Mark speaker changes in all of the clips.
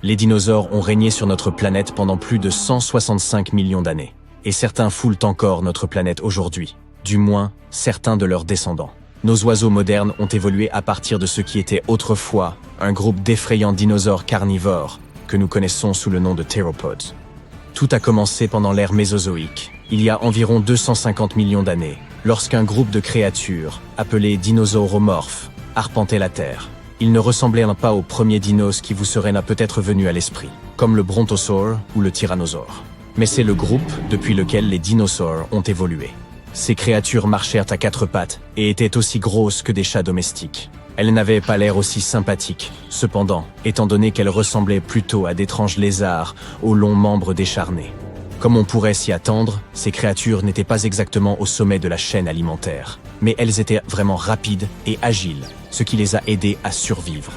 Speaker 1: Les dinosaures ont régné sur notre planète pendant plus de 165 millions d'années. Et certains foulent encore notre planète aujourd'hui. Du moins, certains de leurs descendants. Nos oiseaux modernes ont évolué à partir de ce qui était autrefois un groupe d'effrayants dinosaures carnivores que nous connaissons sous le nom de théropodes. Tout a commencé pendant l'ère mésozoïque, il y a environ 250 millions d'années, lorsqu'un groupe de créatures, appelées dinosauromorphes, arpentait la Terre. Ils ne ressemblaient pas aux premiers dinos qui vous seraient peut-être venus à l'esprit, comme le brontosaure ou le tyrannosaure. Mais c'est le groupe depuis lequel les dinosaures ont évolué. Ces créatures marchèrent à quatre pattes et étaient aussi grosses que des chats domestiques. Elles n'avaient pas l'air aussi sympathiques, cependant, étant donné qu'elles ressemblaient plutôt à d'étranges lézards aux longs membres décharnés. Comme on pourrait s'y attendre, ces créatures n'étaient pas exactement au sommet de la chaîne alimentaire, mais elles étaient vraiment rapides et agiles, ce qui les a aidées à survivre.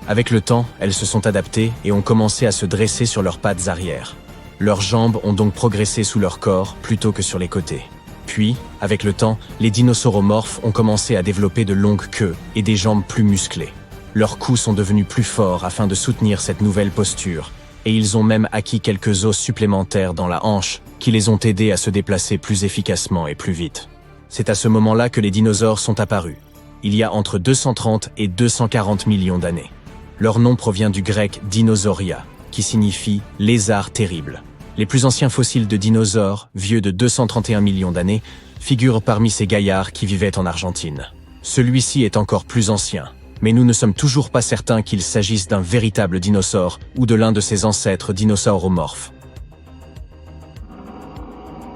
Speaker 1: Avec le temps, elles se sont adaptées et ont commencé à se dresser sur leurs pattes arrière. Leurs jambes ont donc progressé sous leur corps plutôt que sur les côtés. Puis, avec le temps, les dinosauromorphes ont commencé à développer de longues queues et des jambes plus musclées. Leurs coups sont devenus plus forts afin de soutenir cette nouvelle posture, et ils ont même acquis quelques os supplémentaires dans la hanche qui les ont aidés à se déplacer plus efficacement et plus vite. C'est à ce moment-là que les dinosaures sont apparus, il y a entre 230 et 240 millions d'années. Leur nom provient du grec dinosauria, qui signifie « lézard terrible ». Les plus anciens fossiles de dinosaures, vieux de 231 millions d'années, figurent parmi ces gaillards qui vivaient en Argentine. Celui-ci est encore plus ancien, mais nous ne sommes toujours pas certains qu'il s'agisse d'un véritable dinosaure ou de l'un de ses ancêtres dinosauromorphes.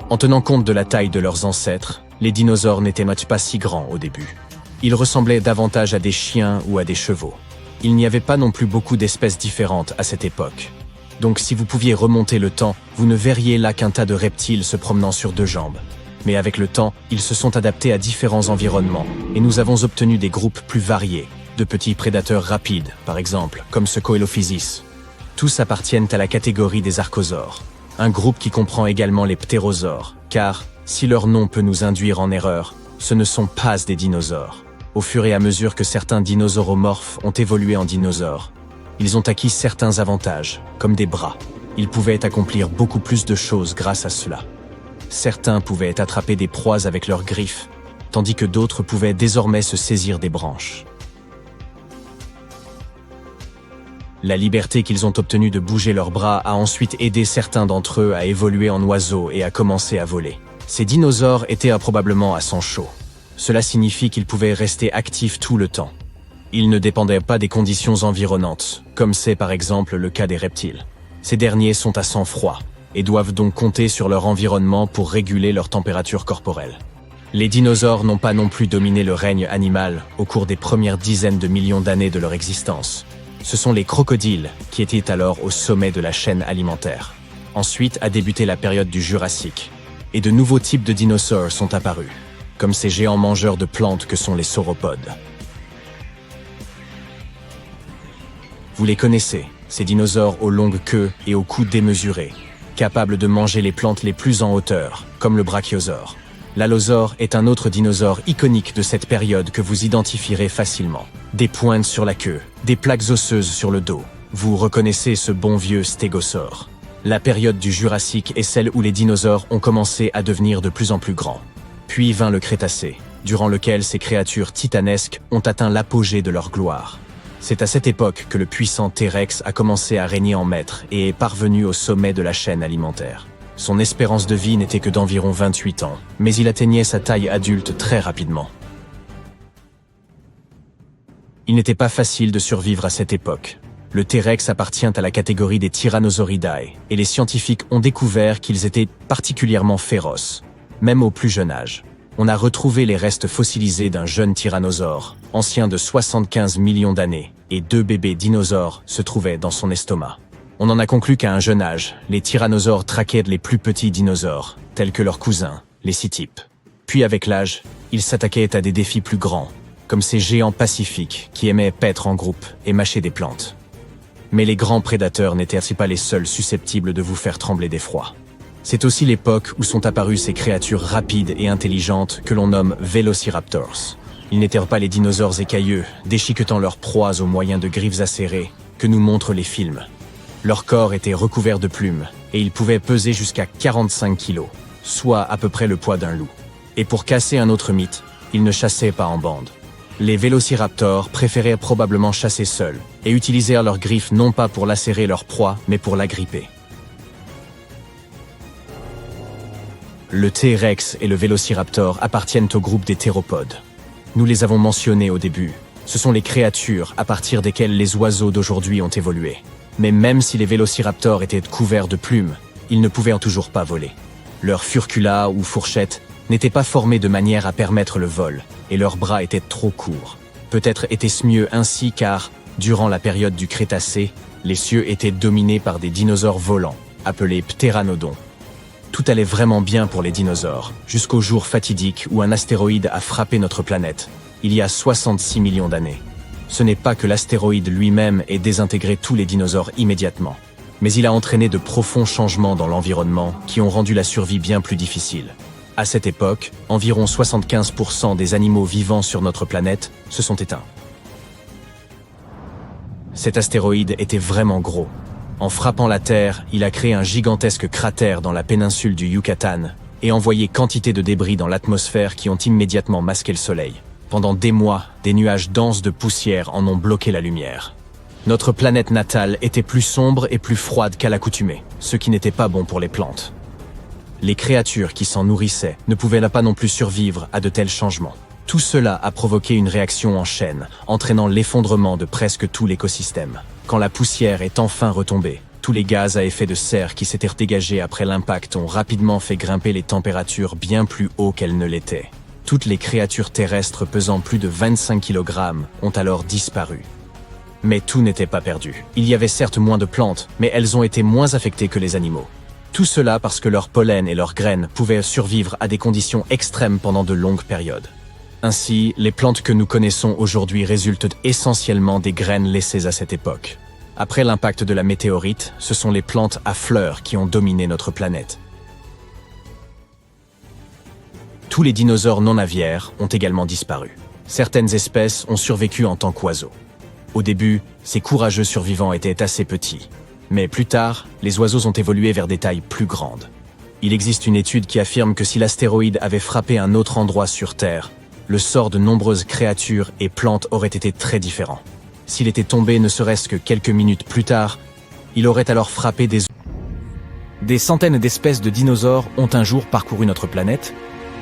Speaker 1: En tenant compte de la taille de leurs ancêtres, les dinosaures n'étaient pas si grands au début. Ils ressemblaient davantage à des chiens ou à des chevaux. Il n'y avait pas non plus beaucoup d'espèces différentes à cette époque. Donc si vous pouviez remonter le temps, vous ne verriez là qu'un tas de reptiles se promenant sur deux jambes. Mais avec le temps, ils se sont adaptés à différents environnements, et nous avons obtenu des groupes plus variés, de petits prédateurs rapides, par exemple, comme ce Coelophysis. Tous appartiennent à la catégorie des archosaures, un groupe qui comprend également les ptérosaures, car, si leur nom peut nous induire en erreur, ce ne sont pas des dinosaures. Au fur et à mesure que certains dinosauromorphes ont évolué en dinosaures, ils ont acquis certains avantages, comme des bras. Ils pouvaient accomplir beaucoup plus de choses grâce à cela. Certains pouvaient attraper des proies avec leurs griffes, tandis que d'autres pouvaient désormais se saisir des branches. La liberté qu'ils ont obtenue de bouger leurs bras a ensuite aidé certains d'entre eux à évoluer en oiseaux et à commencer à voler. Ces dinosaures étaient probablement à sang chaud. Cela signifie qu'ils pouvaient rester actifs tout le temps. Ils ne dépendaient pas des conditions environnantes, comme c'est par exemple le cas des reptiles. Ces derniers sont à sang froid, et doivent donc compter sur leur environnement pour réguler leur température corporelle. Les dinosaures n'ont pas non plus dominé le règne animal au cours des premières dizaines de millions d'années de leur existence. Ce sont les crocodiles qui étaient alors au sommet de la chaîne alimentaire. Ensuite a débuté la période du Jurassique, et de nouveaux types de dinosaures sont apparus, comme ces géants mangeurs de plantes que sont les sauropodes. Vous les connaissez, ces dinosaures aux longues queues et aux coups démesurés, capables de manger les plantes les plus en hauteur, comme le brachiosaure. L'allosaure est un autre dinosaure iconique de cette période que vous identifierez facilement. Des pointes sur la queue, des plaques osseuses sur le dos. Vous reconnaissez ce bon vieux stégosaure. La période du Jurassique est celle où les dinosaures ont commencé à devenir de plus en plus grands. Puis vint le Crétacé, durant lequel ces créatures titanesques ont atteint l'apogée de leur gloire. C'est à cette époque que le puissant T-Rex a commencé à régner en maître et est parvenu au sommet de la chaîne alimentaire. Son espérance de vie n'était que d'environ 28 ans, mais il atteignait sa taille adulte très rapidement. Il n'était pas facile de survivre à cette époque. Le T-Rex appartient à la catégorie des Tyrannosauridae, et les scientifiques ont découvert qu'ils étaient particulièrement féroces, même au plus jeune âge. On a retrouvé les restes fossilisés d'un jeune tyrannosaure, ancien de 75 millions d'années, et 2 bébés dinosaures se trouvaient dans son estomac. On en a conclu qu'à un jeune âge, les tyrannosaures traquaient les plus petits dinosaures, tels que leurs cousins, les cyclopes. Puis avec l'âge, ils s'attaquaient à des défis plus grands, comme ces géants pacifiques qui aimaient paître en groupe et mâcher des plantes. Mais les grands prédateurs n'étaient pas les seuls susceptibles de vous faire trembler d'effroi. C'est aussi l'époque où sont apparues ces créatures rapides et intelligentes que l'on nomme Velociraptors. Ils n'étaient pas les dinosaures écailleux, déchiquetant leurs proies au moyen de griffes acérées, que nous montrent les films. Leur corps était recouvert de plumes, et ils pouvaient peser jusqu'à 45 kilos, soit à peu près le poids d'un loup. Et pour casser un autre mythe, ils ne chassaient pas en bande. Les vélociraptors préféraient probablement chasser seuls, et utilisèrent leurs griffes non pas pour lacérer leur proie, mais pour l'agripper. Le T-Rex et le vélociraptor appartiennent au groupe des théropodes. Nous les avons mentionnés au début. Ce sont les créatures à partir desquelles les oiseaux d'aujourd'hui ont évolué. Mais même si les vélociraptors étaient couverts de plumes, ils ne pouvaient toujours pas voler. Leurs furcula ou fourchettes n'étaient pas formés de manière à permettre le vol, et leurs bras étaient trop courts. Peut-être était-ce mieux ainsi car, durant la période du Crétacé, les cieux étaient dominés par des dinosaures volants, appelés ptéranodons. Tout allait vraiment bien pour les dinosaures, jusqu'au jour fatidique où un astéroïde a frappé notre planète, il y a 66 millions d'années. Ce n'est pas que l'astéroïde lui-même ait désintégré tous les dinosaures immédiatement, mais il a entraîné de profonds changements dans l'environnement qui ont rendu la survie bien plus difficile. À cette époque, environ 75% des animaux vivants sur notre planète se sont éteints. Cet astéroïde était vraiment gros. En frappant la Terre, il a créé un gigantesque cratère dans la péninsule du Yucatan et envoyé quantité de débris dans l'atmosphère qui ont immédiatement masqué le soleil. Pendant des mois, des nuages denses de poussière en ont bloqué la lumière. Notre planète natale était plus sombre et plus froide qu'à l'accoutumée, ce qui n'était pas bon pour les plantes. Les créatures qui s'en nourrissaient ne pouvaient pas non plus survivre à de tels changements. Tout cela a provoqué une réaction en chaîne, entraînant l'effondrement de presque tout l'écosystème. Quand la poussière est enfin retombée, tous les gaz à effet de serre qui s'étaient dégagés après l'impact ont rapidement fait grimper les températures bien plus haut qu'elles ne l'étaient. Toutes les créatures terrestres pesant plus de 25 kg ont alors disparu. Mais tout n'était pas perdu. Il y avait certes moins de plantes, mais elles ont été moins affectées que les animaux. Tout cela parce que leur pollen et leurs graines pouvaient survivre à des conditions extrêmes pendant de longues périodes. Ainsi, les plantes que nous connaissons aujourd'hui résultent essentiellement des graines laissées à cette époque. Après l'impact de la météorite, ce sont les plantes à fleurs qui ont dominé notre planète. Tous les dinosaures non aviaires ont également disparu. Certaines espèces ont survécu en tant qu'oiseaux. Au début, ces courageux survivants étaient assez petits. Mais plus tard, les oiseaux ont évolué vers des tailles plus grandes. Il existe une étude qui affirme que si l'astéroïde avait frappé un autre endroit sur Terre, le sort de nombreuses créatures et plantes aurait été très différent. S'il était tombé ne serait-ce que quelques minutes plus tard, il aurait alors frappé Des centaines d'espèces de dinosaures ont un jour parcouru notre planète,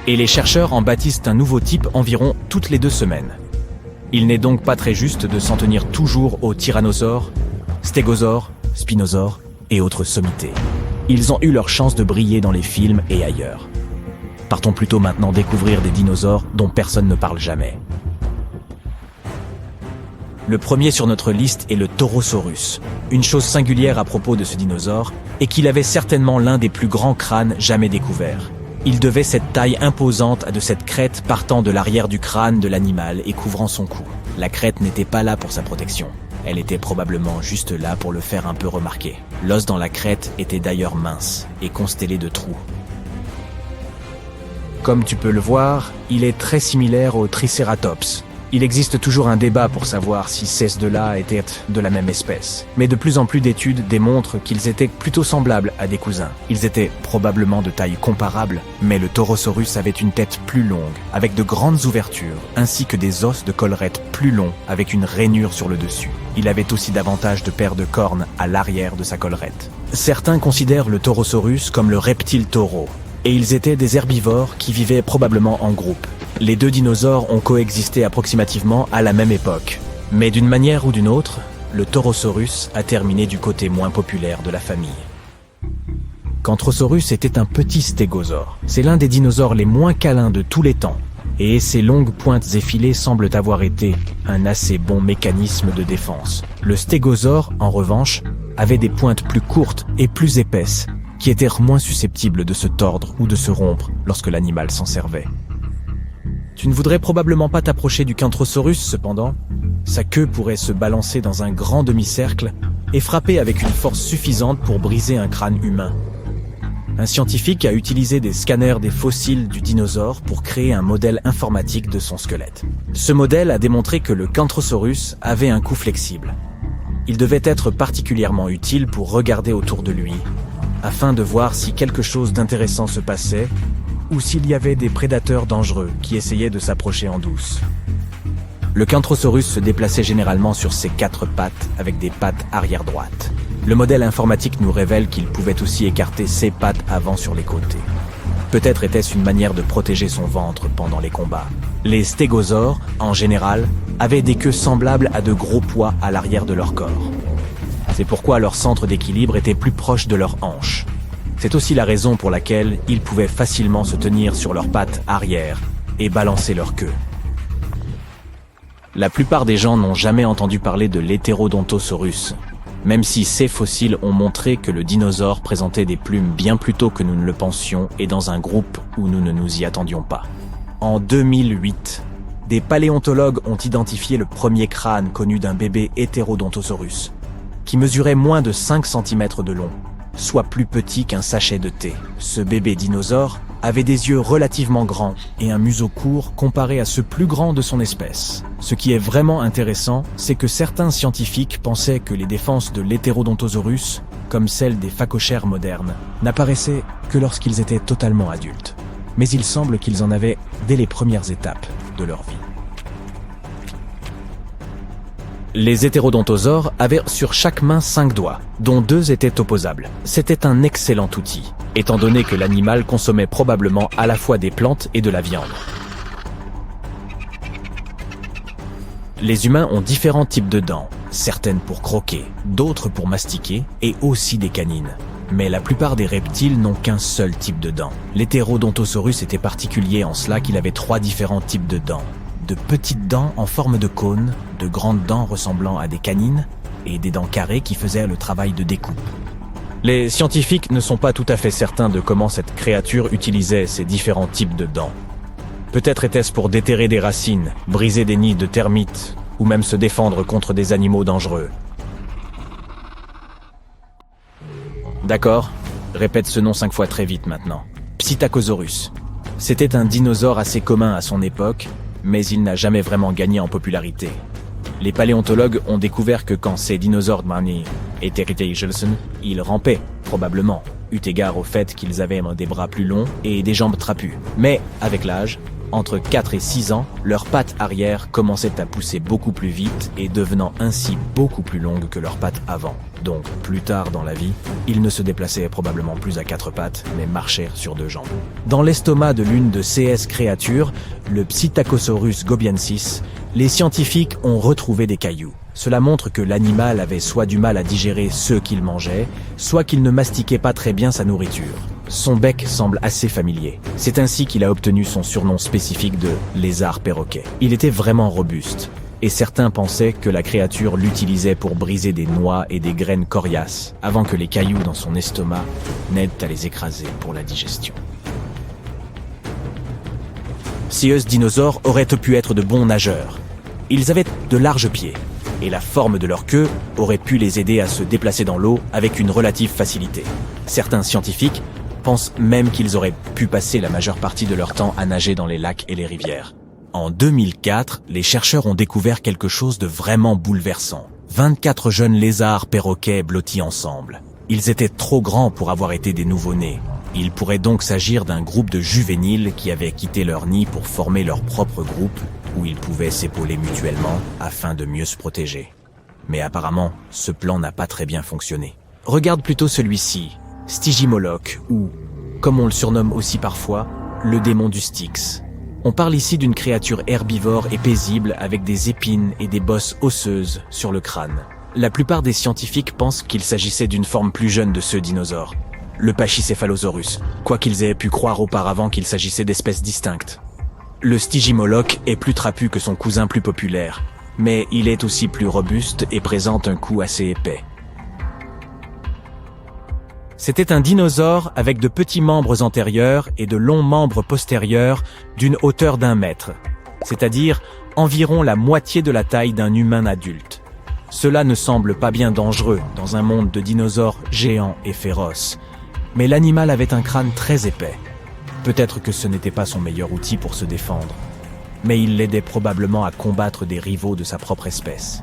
Speaker 1: et les chercheurs en bâtissent un nouveau type environ toutes les 2 semaines. Il n'est donc pas très juste de s'en tenir toujours aux tyrannosaures, stégosaures, spinosaures et autres sommités. Ils ont eu leur chance de briller dans les films et ailleurs. Partons plutôt maintenant découvrir des dinosaures dont personne ne parle jamais. Le premier sur notre liste est le Torosaurus. Une chose singulière à propos de ce dinosaure est qu'il avait certainement l'un des plus grands crânes jamais découverts. Il devait cette taille imposante à de cette crête partant de l'arrière du crâne de l'animal et couvrant son cou. La crête n'était pas là pour sa protection. Elle était probablement juste là pour le faire un peu remarquer. L'os dans la crête était d'ailleurs mince et constellé de trous. Comme tu peux le voir, il est très similaire au Triceratops. Il existe toujours un débat pour savoir si ces deux-là étaient de la même espèce. Mais de plus en plus d'études démontrent qu'ils étaient plutôt semblables à des cousins. Ils étaient probablement de taille comparable, mais le Torosaurus avait une tête plus longue, avec de grandes ouvertures, ainsi que des os de collerette plus longs, avec une rainure sur le dessus. Il avait aussi davantage de paires de cornes à l'arrière de sa collerette. Certains considèrent le Torosaurus comme le reptile taureau, et ils étaient des herbivores qui vivaient probablement en groupe. Les 2 dinosaures ont coexisté approximativement à la même époque. Mais d'une manière ou d'une autre, le Torosaurus a terminé du côté moins populaire de la famille. Cantrosaurus était un petit stégosaure. C'est l'un des dinosaures les moins câlins de tous les temps. Et ses longues pointes effilées semblent avoir été un assez bon mécanisme de défense. Le stégosaure, en revanche, avait des pointes plus courtes et plus épaisses, qui étaient moins susceptibles de se tordre ou de se rompre lorsque l'animal s'en servait. Tu ne voudrais probablement pas t'approcher du Cantrosaurus cependant. Sa queue pourrait se balancer dans un grand demi-cercle et frapper avec une force suffisante pour briser un crâne humain. Un scientifique a utilisé des scanners des fossiles du dinosaure pour créer un modèle informatique de son squelette. Ce modèle a démontré que le Kentrosaurus avait un cou flexible. Il devait être particulièrement utile pour regarder autour de lui, afin de voir si quelque chose d'intéressant se passait ou s'il y avait des prédateurs dangereux qui essayaient de s'approcher en douce. Le Kentrosaurus se déplaçait généralement sur ses 4 pattes avec des pattes arrière droites. Le modèle informatique nous révèle qu'il pouvait aussi écarter ses pattes avant sur les côtés. Peut-être était-ce une manière de protéger son ventre pendant les combats. Les stégosaures, en général, avaient des queues semblables à de gros poids à l'arrière de leur corps. C'est pourquoi leur centre d'équilibre était plus proche de leurs hanches. C'est aussi la raison pour laquelle ils pouvaient facilement se tenir sur leurs pattes arrière et balancer leur queue. La plupart des gens n'ont jamais entendu parler de l'Heterodontosaurus, même si ces fossiles ont montré que le dinosaure présentait des plumes bien plus tôt que nous ne le pensions et dans un groupe où nous ne nous y attendions pas. En 2008, des paléontologues ont identifié le premier crâne connu d'un bébé Heterodontosaurus, qui mesurait moins de 5 cm de long, soit plus petit qu'un sachet de thé. Ce bébé dinosaure avait des yeux relativement grands et un museau court comparé à ceux plus grands de son espèce. Ce qui est vraiment intéressant, c'est que certains scientifiques pensaient que les défenses de l'Heterodontosaurus, comme celles des phacochères modernes, n'apparaissaient que lorsqu'ils étaient totalement adultes. Mais il semble qu'ils en avaient dès les premières étapes de leur vie. Les hétérodontosaures avaient sur chaque main 5 doigts, dont 2 étaient opposables. C'était un excellent outil, étant donné que l'animal consommait probablement à la fois des plantes et de la viande. Les humains ont différents types de dents, certaines pour croquer, d'autres pour mastiquer, et aussi des canines. Mais la plupart des reptiles n'ont qu'un seul type de dents. L'Heterodontosaurus était particulier en cela qu'il avait 3 différents types de dents. De petites dents en forme de cône, de grandes dents ressemblant à des canines, et des dents carrées qui faisaient le travail de découpe. Les scientifiques ne sont pas tout à fait certains de comment cette créature utilisait ces différents types de dents. Peut-être était-ce pour déterrer des racines, briser des nids de termites, ou même se défendre contre des animaux dangereux. D'accord, répète ce nom 5 fois très vite maintenant. Psittacosaurus. C'était un dinosaure assez commun à son époque, mais il n'a jamais vraiment gagné en popularité. Les paléontologues ont découvert que quand ces dinosaures étaient ils rampaient, probablement, eu égard au fait qu'ils avaient des bras plus longs et des jambes trapues. Mais, avec l'âge, entre 4 et 6 ans, leurs pattes arrière commençaient à pousser beaucoup plus vite et devenant ainsi beaucoup plus longues que leurs pattes avant. Donc, plus tard dans la vie, ils ne se déplaçaient probablement plus à 4 pattes, mais marchèrent sur 2 jambes. Dans l'estomac de l'une de ces créatures, le Psittacosaurus gobiensis, les scientifiques ont retrouvé des cailloux. Cela montre que l'animal avait soit du mal à digérer ce qu'il mangeait, soit qu'il ne mastiquait pas très bien sa nourriture. Son bec semble assez familier. C'est ainsi qu'il a obtenu son surnom spécifique de lézard perroquet. Il était vraiment robuste, et certains pensaient que la créature l'utilisait pour briser des noix et des graines coriaces, avant que les cailloux dans son estomac n'aident à les écraser pour la digestion. Ces dinosaures auraient pu être de bons nageurs. Ils avaient de larges pieds, et la forme de leur queue aurait pu les aider à se déplacer dans l'eau avec une relative facilité. Certains scientifiques pensent même qu'ils auraient pu passer la majeure partie de leur temps à nager dans les lacs et les rivières. En 2004, les chercheurs ont découvert quelque chose de vraiment bouleversant. 24 jeunes lézards perroquets blottis ensemble. Ils étaient trop grands pour avoir été des nouveau-nés. Il pourrait donc s'agir d'un groupe de juvéniles qui avaient quitté leur nid pour former leur propre groupe, où ils pouvaient s'épauler mutuellement afin de mieux se protéger. Mais apparemment, ce plan n'a pas très bien fonctionné. Regarde plutôt celui-ci, Stygimoloch, ou, comme on le surnomme aussi parfois, le démon du Styx. On parle ici d'une créature herbivore et paisible avec des épines et des bosses osseuses sur le crâne. La plupart des scientifiques pensent qu'il s'agissait d'une forme plus jeune de ce dinosaure, le Pachycephalosaurus, quoiqu'ils aient pu croire auparavant qu'il s'agissait d'espèces distinctes. Le Stygimoloch est plus trapu que son cousin plus populaire, mais il est aussi plus robuste et présente un cou assez épais. C'était un dinosaure avec de petits membres antérieurs et de longs membres postérieurs d'une hauteur d'1 mètre, c'est-à-dire environ la moitié de la taille d'un humain adulte. Cela ne semble pas bien dangereux dans un monde de dinosaures géants et féroces, Mais l'animal avait un crâne très épais. Peut-être que ce n'était pas son meilleur outil pour se défendre, mais il l'aidait probablement à combattre des rivaux de sa propre espèce.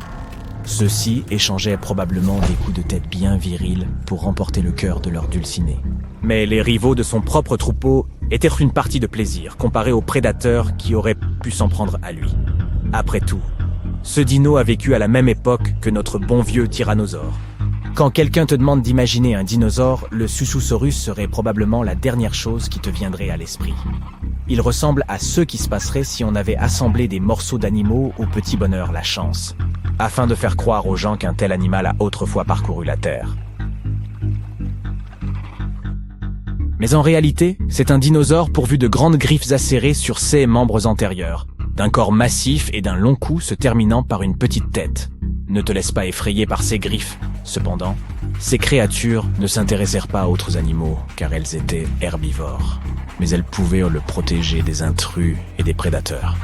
Speaker 1: Ceux-ci échangeaient probablement des coups de tête bien virils pour remporter le cœur de leur dulciné. Mais les rivaux de son propre troupeau étaient une partie de plaisir comparés aux prédateurs qui auraient pu s'en prendre à lui. Après tout, ce dino a vécu à la même époque que notre bon vieux tyrannosaure. Quand quelqu'un te demande d'imaginer un dinosaure, le Suchosaurus serait probablement la dernière chose qui te viendrait à l'esprit. Il ressemble à ce qui se passerait si on avait assemblé des morceaux d'animaux au petit bonheur la chance, afin de faire croire aux gens qu'un tel animal a autrefois parcouru la Terre. Mais en réalité, c'est un dinosaure pourvu de grandes griffes acérées sur ses membres antérieurs, d'un corps massif et d'un long cou se terminant par une petite tête. Ne te laisse pas effrayer par ces griffes. Cependant, ces créatures ne s'intéressèrent pas à autres animaux, car elles étaient herbivores. Mais elles pouvaient le protéger des intrus et des prédateurs.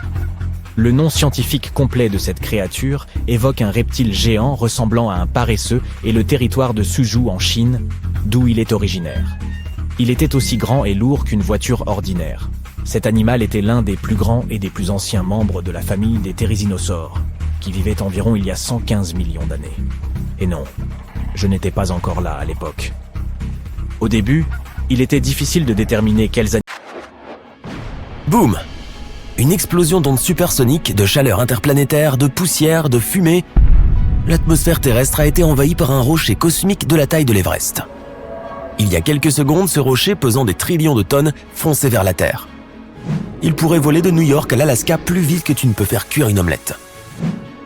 Speaker 1: Le nom scientifique complet de cette créature évoque un reptile géant ressemblant à un paresseux et le territoire de Suzhou en Chine, d'où il est originaire. Il était aussi grand et lourd qu'une voiture ordinaire. Cet animal était l'un des plus grands et des plus anciens membres de la famille des thérésinosaures, qui vivaient environ il y a 115 millions d'années. Et non, je n'étais pas encore là à l'époque. Au début, il était difficile de déterminer quels animaux...
Speaker 2: Boum! Une explosion d'ondes supersoniques, de chaleur interplanétaire, de poussière, de fumée. L'atmosphère terrestre a été envahie par un rocher cosmique de la taille de l'Everest. Il y a quelques secondes, ce rocher pesant des trillions de tonnes fonçait vers la Terre. Il pourrait voler de New York à l'Alaska plus vite que tu ne peux faire cuire une omelette.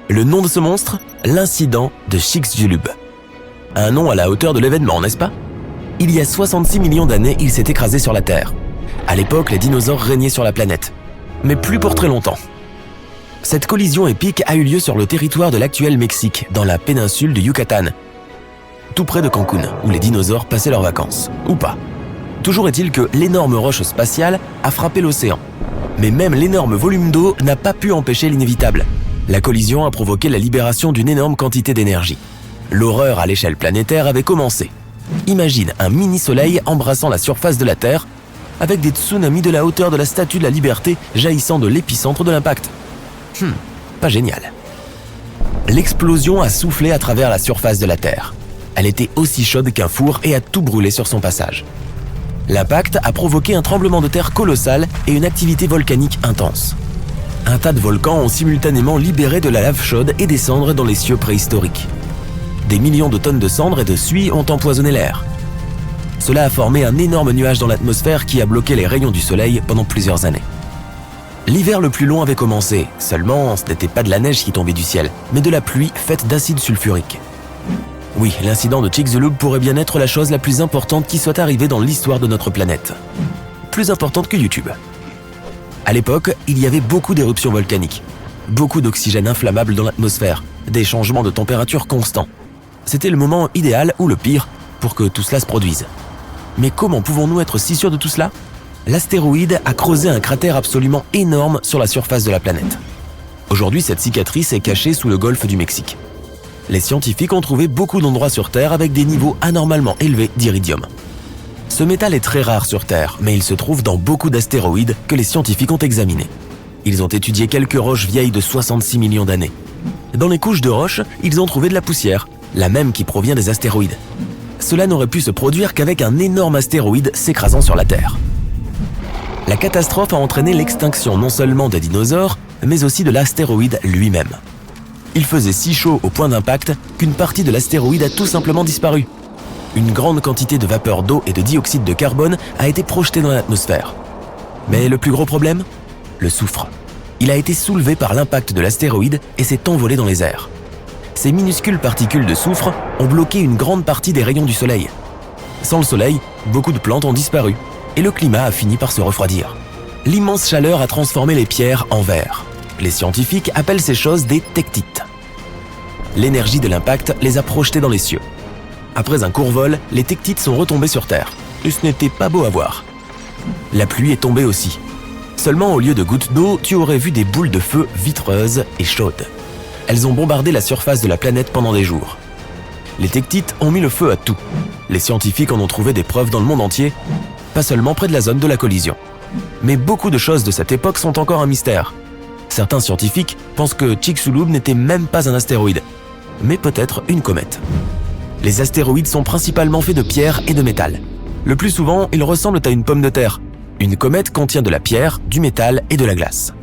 Speaker 2: Le nom de ce monstre? L'incident de Chicxulub. Un nom à la hauteur de l'événement, n'est-ce pas? Il y a 66 millions d'années, il s'est écrasé sur la Terre. À l'époque, les dinosaures régnaient sur la planète. Mais plus pour très longtemps. Cette collision épique a eu lieu sur le territoire de l'actuel Mexique, dans la péninsule du Yucatan, tout près de Cancun, où les dinosaures passaient leurs vacances. Ou pas. Toujours est-il que l'énorme roche spatiale a frappé l'océan. Mais même l'énorme volume d'eau n'a pas pu empêcher l'inévitable. La collision a provoqué la libération d'une énorme quantité d'énergie. L'horreur à l'échelle planétaire avait commencé. Imagine un mini-soleil embrassant la surface de la Terre, avec des tsunamis de la hauteur de la Statue de la Liberté jaillissant de l'épicentre de l'impact. Pas génial. L'explosion a soufflé à travers la surface de la Terre. Elle était aussi chaude qu'un four et a tout brûlé sur son passage. L'impact a provoqué un tremblement de terre colossal et une activité volcanique intense. Un tas de volcans ont simultanément libéré de la lave chaude et des cendres dans les cieux préhistoriques. Des millions de tonnes de cendres et de suie ont empoisonné l'air. Cela a formé un énorme nuage dans l'atmosphère qui a bloqué les rayons du soleil pendant plusieurs années. L'hiver le plus long avait commencé, seulement ce n'était pas de la neige qui tombait du ciel, mais de la pluie faite d'acide sulfurique. Oui, l'incident de Chicxulub pourrait bien être la chose la plus importante qui soit arrivée dans l'histoire de notre planète. Plus importante que YouTube. À l'époque, il y avait beaucoup d'éruptions volcaniques, beaucoup d'oxygène inflammable dans l'atmosphère, des changements de température constants. C'était le moment idéal, ou le pire, pour que tout cela se produise. Mais comment pouvons-nous être si sûrs de tout cela? L'astéroïde a creusé un cratère absolument énorme sur la surface de la planète. Aujourd'hui, cette cicatrice est cachée sous le golfe du Mexique. Les scientifiques ont trouvé beaucoup d'endroits sur Terre avec des niveaux anormalement élevés d'iridium. Ce métal est très rare sur Terre, mais il se trouve dans beaucoup d'astéroïdes que les scientifiques ont examinés. Ils ont étudié quelques roches vieilles de 66 millions d'années. Dans les couches de roches, ils ont trouvé de la poussière, la même qui provient des astéroïdes. Cela n'aurait pu se produire qu'avec un énorme astéroïde s'écrasant sur la Terre. La catastrophe a entraîné l'extinction non seulement des dinosaures, mais aussi de l'astéroïde lui-même. Il faisait si chaud au point d'impact qu'une partie de l'astéroïde a tout simplement disparu. Une grande quantité de vapeur d'eau et de dioxyde de carbone a été projetée dans l'atmosphère. Mais le plus gros problème? Le soufre. Il a été soulevé par l'impact de l'astéroïde et s'est envolé dans les airs. Ces minuscules particules de soufre ont bloqué une grande partie des rayons du soleil. Sans le soleil, beaucoup de plantes ont disparu et le climat a fini par se refroidir. L'immense chaleur a transformé les pierres en verre. Les scientifiques appellent ces choses des tectites. L'énergie de l'impact les a projetées dans les cieux. Après un court vol, les tectites sont retombées sur Terre. Et ce n'était pas beau à voir. La pluie est tombée aussi. Seulement au lieu de gouttes d'eau, tu aurais vu des boules de feu vitreuses et chaudes. Elles ont bombardé la surface de la planète pendant des jours. Les tectites ont mis le feu à tout. Les scientifiques en ont trouvé des preuves dans le monde entier, pas seulement près de la zone de la collision. Mais beaucoup de choses de cette époque sont encore un mystère. Certains scientifiques pensent que Chicxulub n'était même pas un astéroïde, mais peut-être une comète. Les astéroïdes sont principalement faits de pierre et de métal. Le plus souvent, ils ressemblent à une pomme de terre. Une comète contient de la pierre, du métal et de la glace.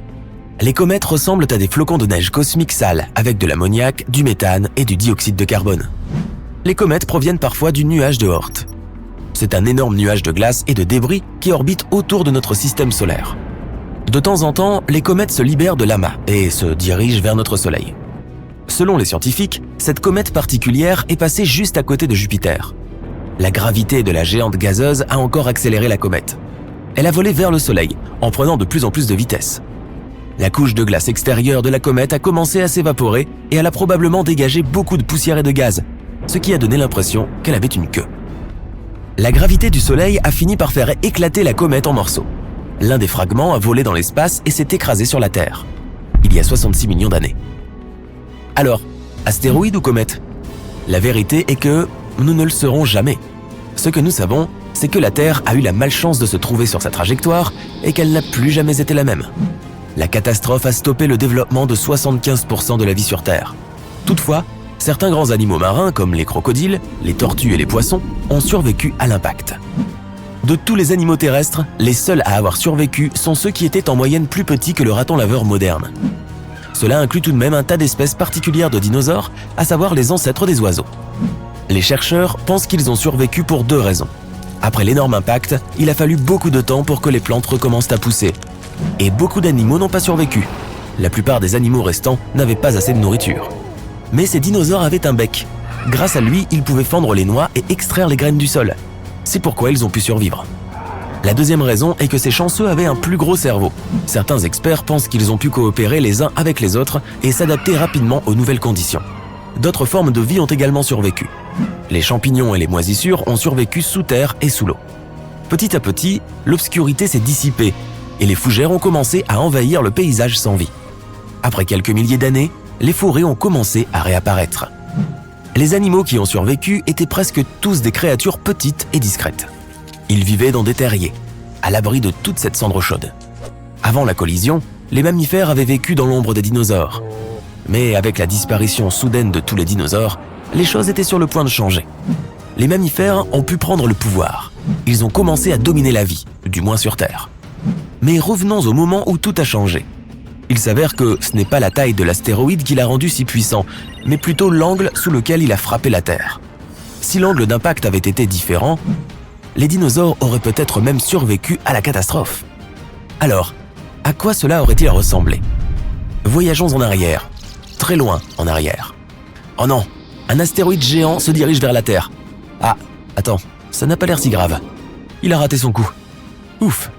Speaker 2: Les comètes ressemblent à des flocons de neige cosmiques sales avec de l'ammoniac, du méthane et du dioxyde de carbone. Les comètes proviennent parfois du nuage de Oort. C'est un énorme nuage de glace et de débris qui orbite autour de notre système solaire. De temps en temps, les comètes se libèrent de l'amas et se dirigent vers notre Soleil. Selon les scientifiques, cette comète particulière est passée juste à côté de Jupiter. La gravité de la géante gazeuse a encore accéléré la comète. Elle a volé vers le Soleil, en prenant de plus en plus de vitesse. La couche de glace extérieure de la comète a commencé à s'évaporer et elle a probablement dégagé beaucoup de poussière et de gaz, ce qui a donné l'impression qu'elle avait une queue. La gravité du Soleil a fini par faire éclater la comète en morceaux. L'un des fragments a volé dans l'espace et s'est écrasé sur la Terre, il y a 66 millions d'années. Alors, astéroïde ou comète? La vérité est que nous ne le saurons jamais. Ce que nous savons, c'est que la Terre a eu la malchance de se trouver sur sa trajectoire et qu'elle n'a plus jamais été la même. La catastrophe a stoppé le développement de 75% de la vie sur Terre. Toutefois, certains grands animaux marins comme les crocodiles, les tortues et les poissons ont survécu à l'impact. De tous les animaux terrestres, les seuls à avoir survécu sont ceux qui étaient en moyenne plus petits que le raton laveur moderne. Cela inclut tout de même un tas d'espèces particulières de dinosaures, à savoir les ancêtres des oiseaux. Les chercheurs pensent qu'ils ont survécu pour deux raisons. Après l'énorme impact, il a fallu beaucoup de temps pour que les plantes recommencent à pousser. Et beaucoup d'animaux n'ont pas survécu. La plupart des animaux restants n'avaient pas assez de nourriture. Mais ces dinosaures avaient un bec. Grâce à lui, ils pouvaient fendre les noix et extraire les graines du sol. C'est pourquoi ils ont pu survivre. La deuxième raison est que ces chanceux avaient un plus gros cerveau. Certains experts pensent qu'ils ont pu coopérer les uns avec les autres et s'adapter rapidement aux nouvelles conditions. D'autres formes de vie ont également survécu. Les champignons et les moisissures ont survécu sous terre et sous l'eau. Petit à petit, l'obscurité s'est dissipée et les fougères ont commencé à envahir le paysage sans vie. Après quelques milliers d'années, les forêts ont commencé à réapparaître. Les animaux qui ont survécu étaient presque tous des créatures petites et discrètes. Ils vivaient dans des terriers, à l'abri de toute cette cendre chaude. Avant la collision, les mammifères avaient vécu dans l'ombre des dinosaures. Mais avec la disparition soudaine de tous les dinosaures, les choses étaient sur le point de changer. Les mammifères ont pu prendre le pouvoir. Ils ont commencé à dominer la vie, du moins sur Terre. Mais revenons au moment où tout a changé. Il s'avère que ce n'est pas la taille de l'astéroïde qui l'a rendu si puissant, mais plutôt l'angle sous lequel il a frappé la Terre. Si l'angle d'impact avait été différent, les dinosaures auraient peut-être même survécu à la catastrophe. Alors, à quoi cela aurait-il ressemblé? Voyageons en arrière, très loin en arrière. Oh non, un astéroïde géant se dirige vers la Terre. Ah, attends, ça n'a pas l'air si grave. Il a raté son coup. Ouf.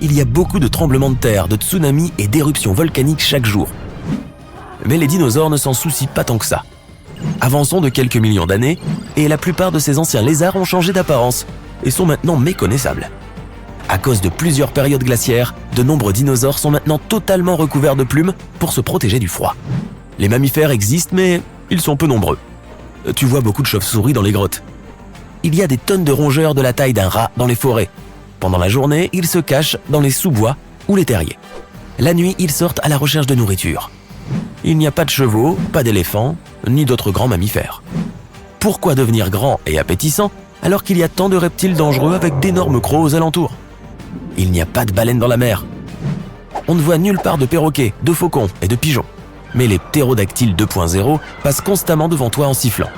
Speaker 2: Il y a beaucoup de tremblements de terre, de tsunamis et d'éruptions volcaniques chaque jour. Mais les dinosaures ne s'en soucient pas tant que ça. Avançons de quelques millions d'années, et la plupart de ces anciens lézards ont changé d'apparence et sont maintenant méconnaissables. À cause de plusieurs périodes glaciaires, de nombreux dinosaures sont maintenant totalement recouverts de plumes pour se protéger du froid. Les mammifères existent, mais ils sont peu nombreux. Tu vois beaucoup de chauves-souris dans les grottes. Il y a des tonnes de rongeurs de la taille d'un rat dans les forêts. Pendant la journée, ils se cachent dans les sous-bois ou les terriers. La nuit, ils sortent à la recherche de nourriture. Il n'y a pas de chevaux, pas d'éléphants, ni d'autres grands mammifères. Pourquoi devenir grand et appétissant alors qu'il y a tant de reptiles dangereux avec d'énormes crocs aux alentours? Il n'y a pas de baleines dans la mer. On ne voit nulle part de perroquets, de faucons et de pigeons. Mais les ptérodactyles 2.0 passent constamment devant toi en sifflant.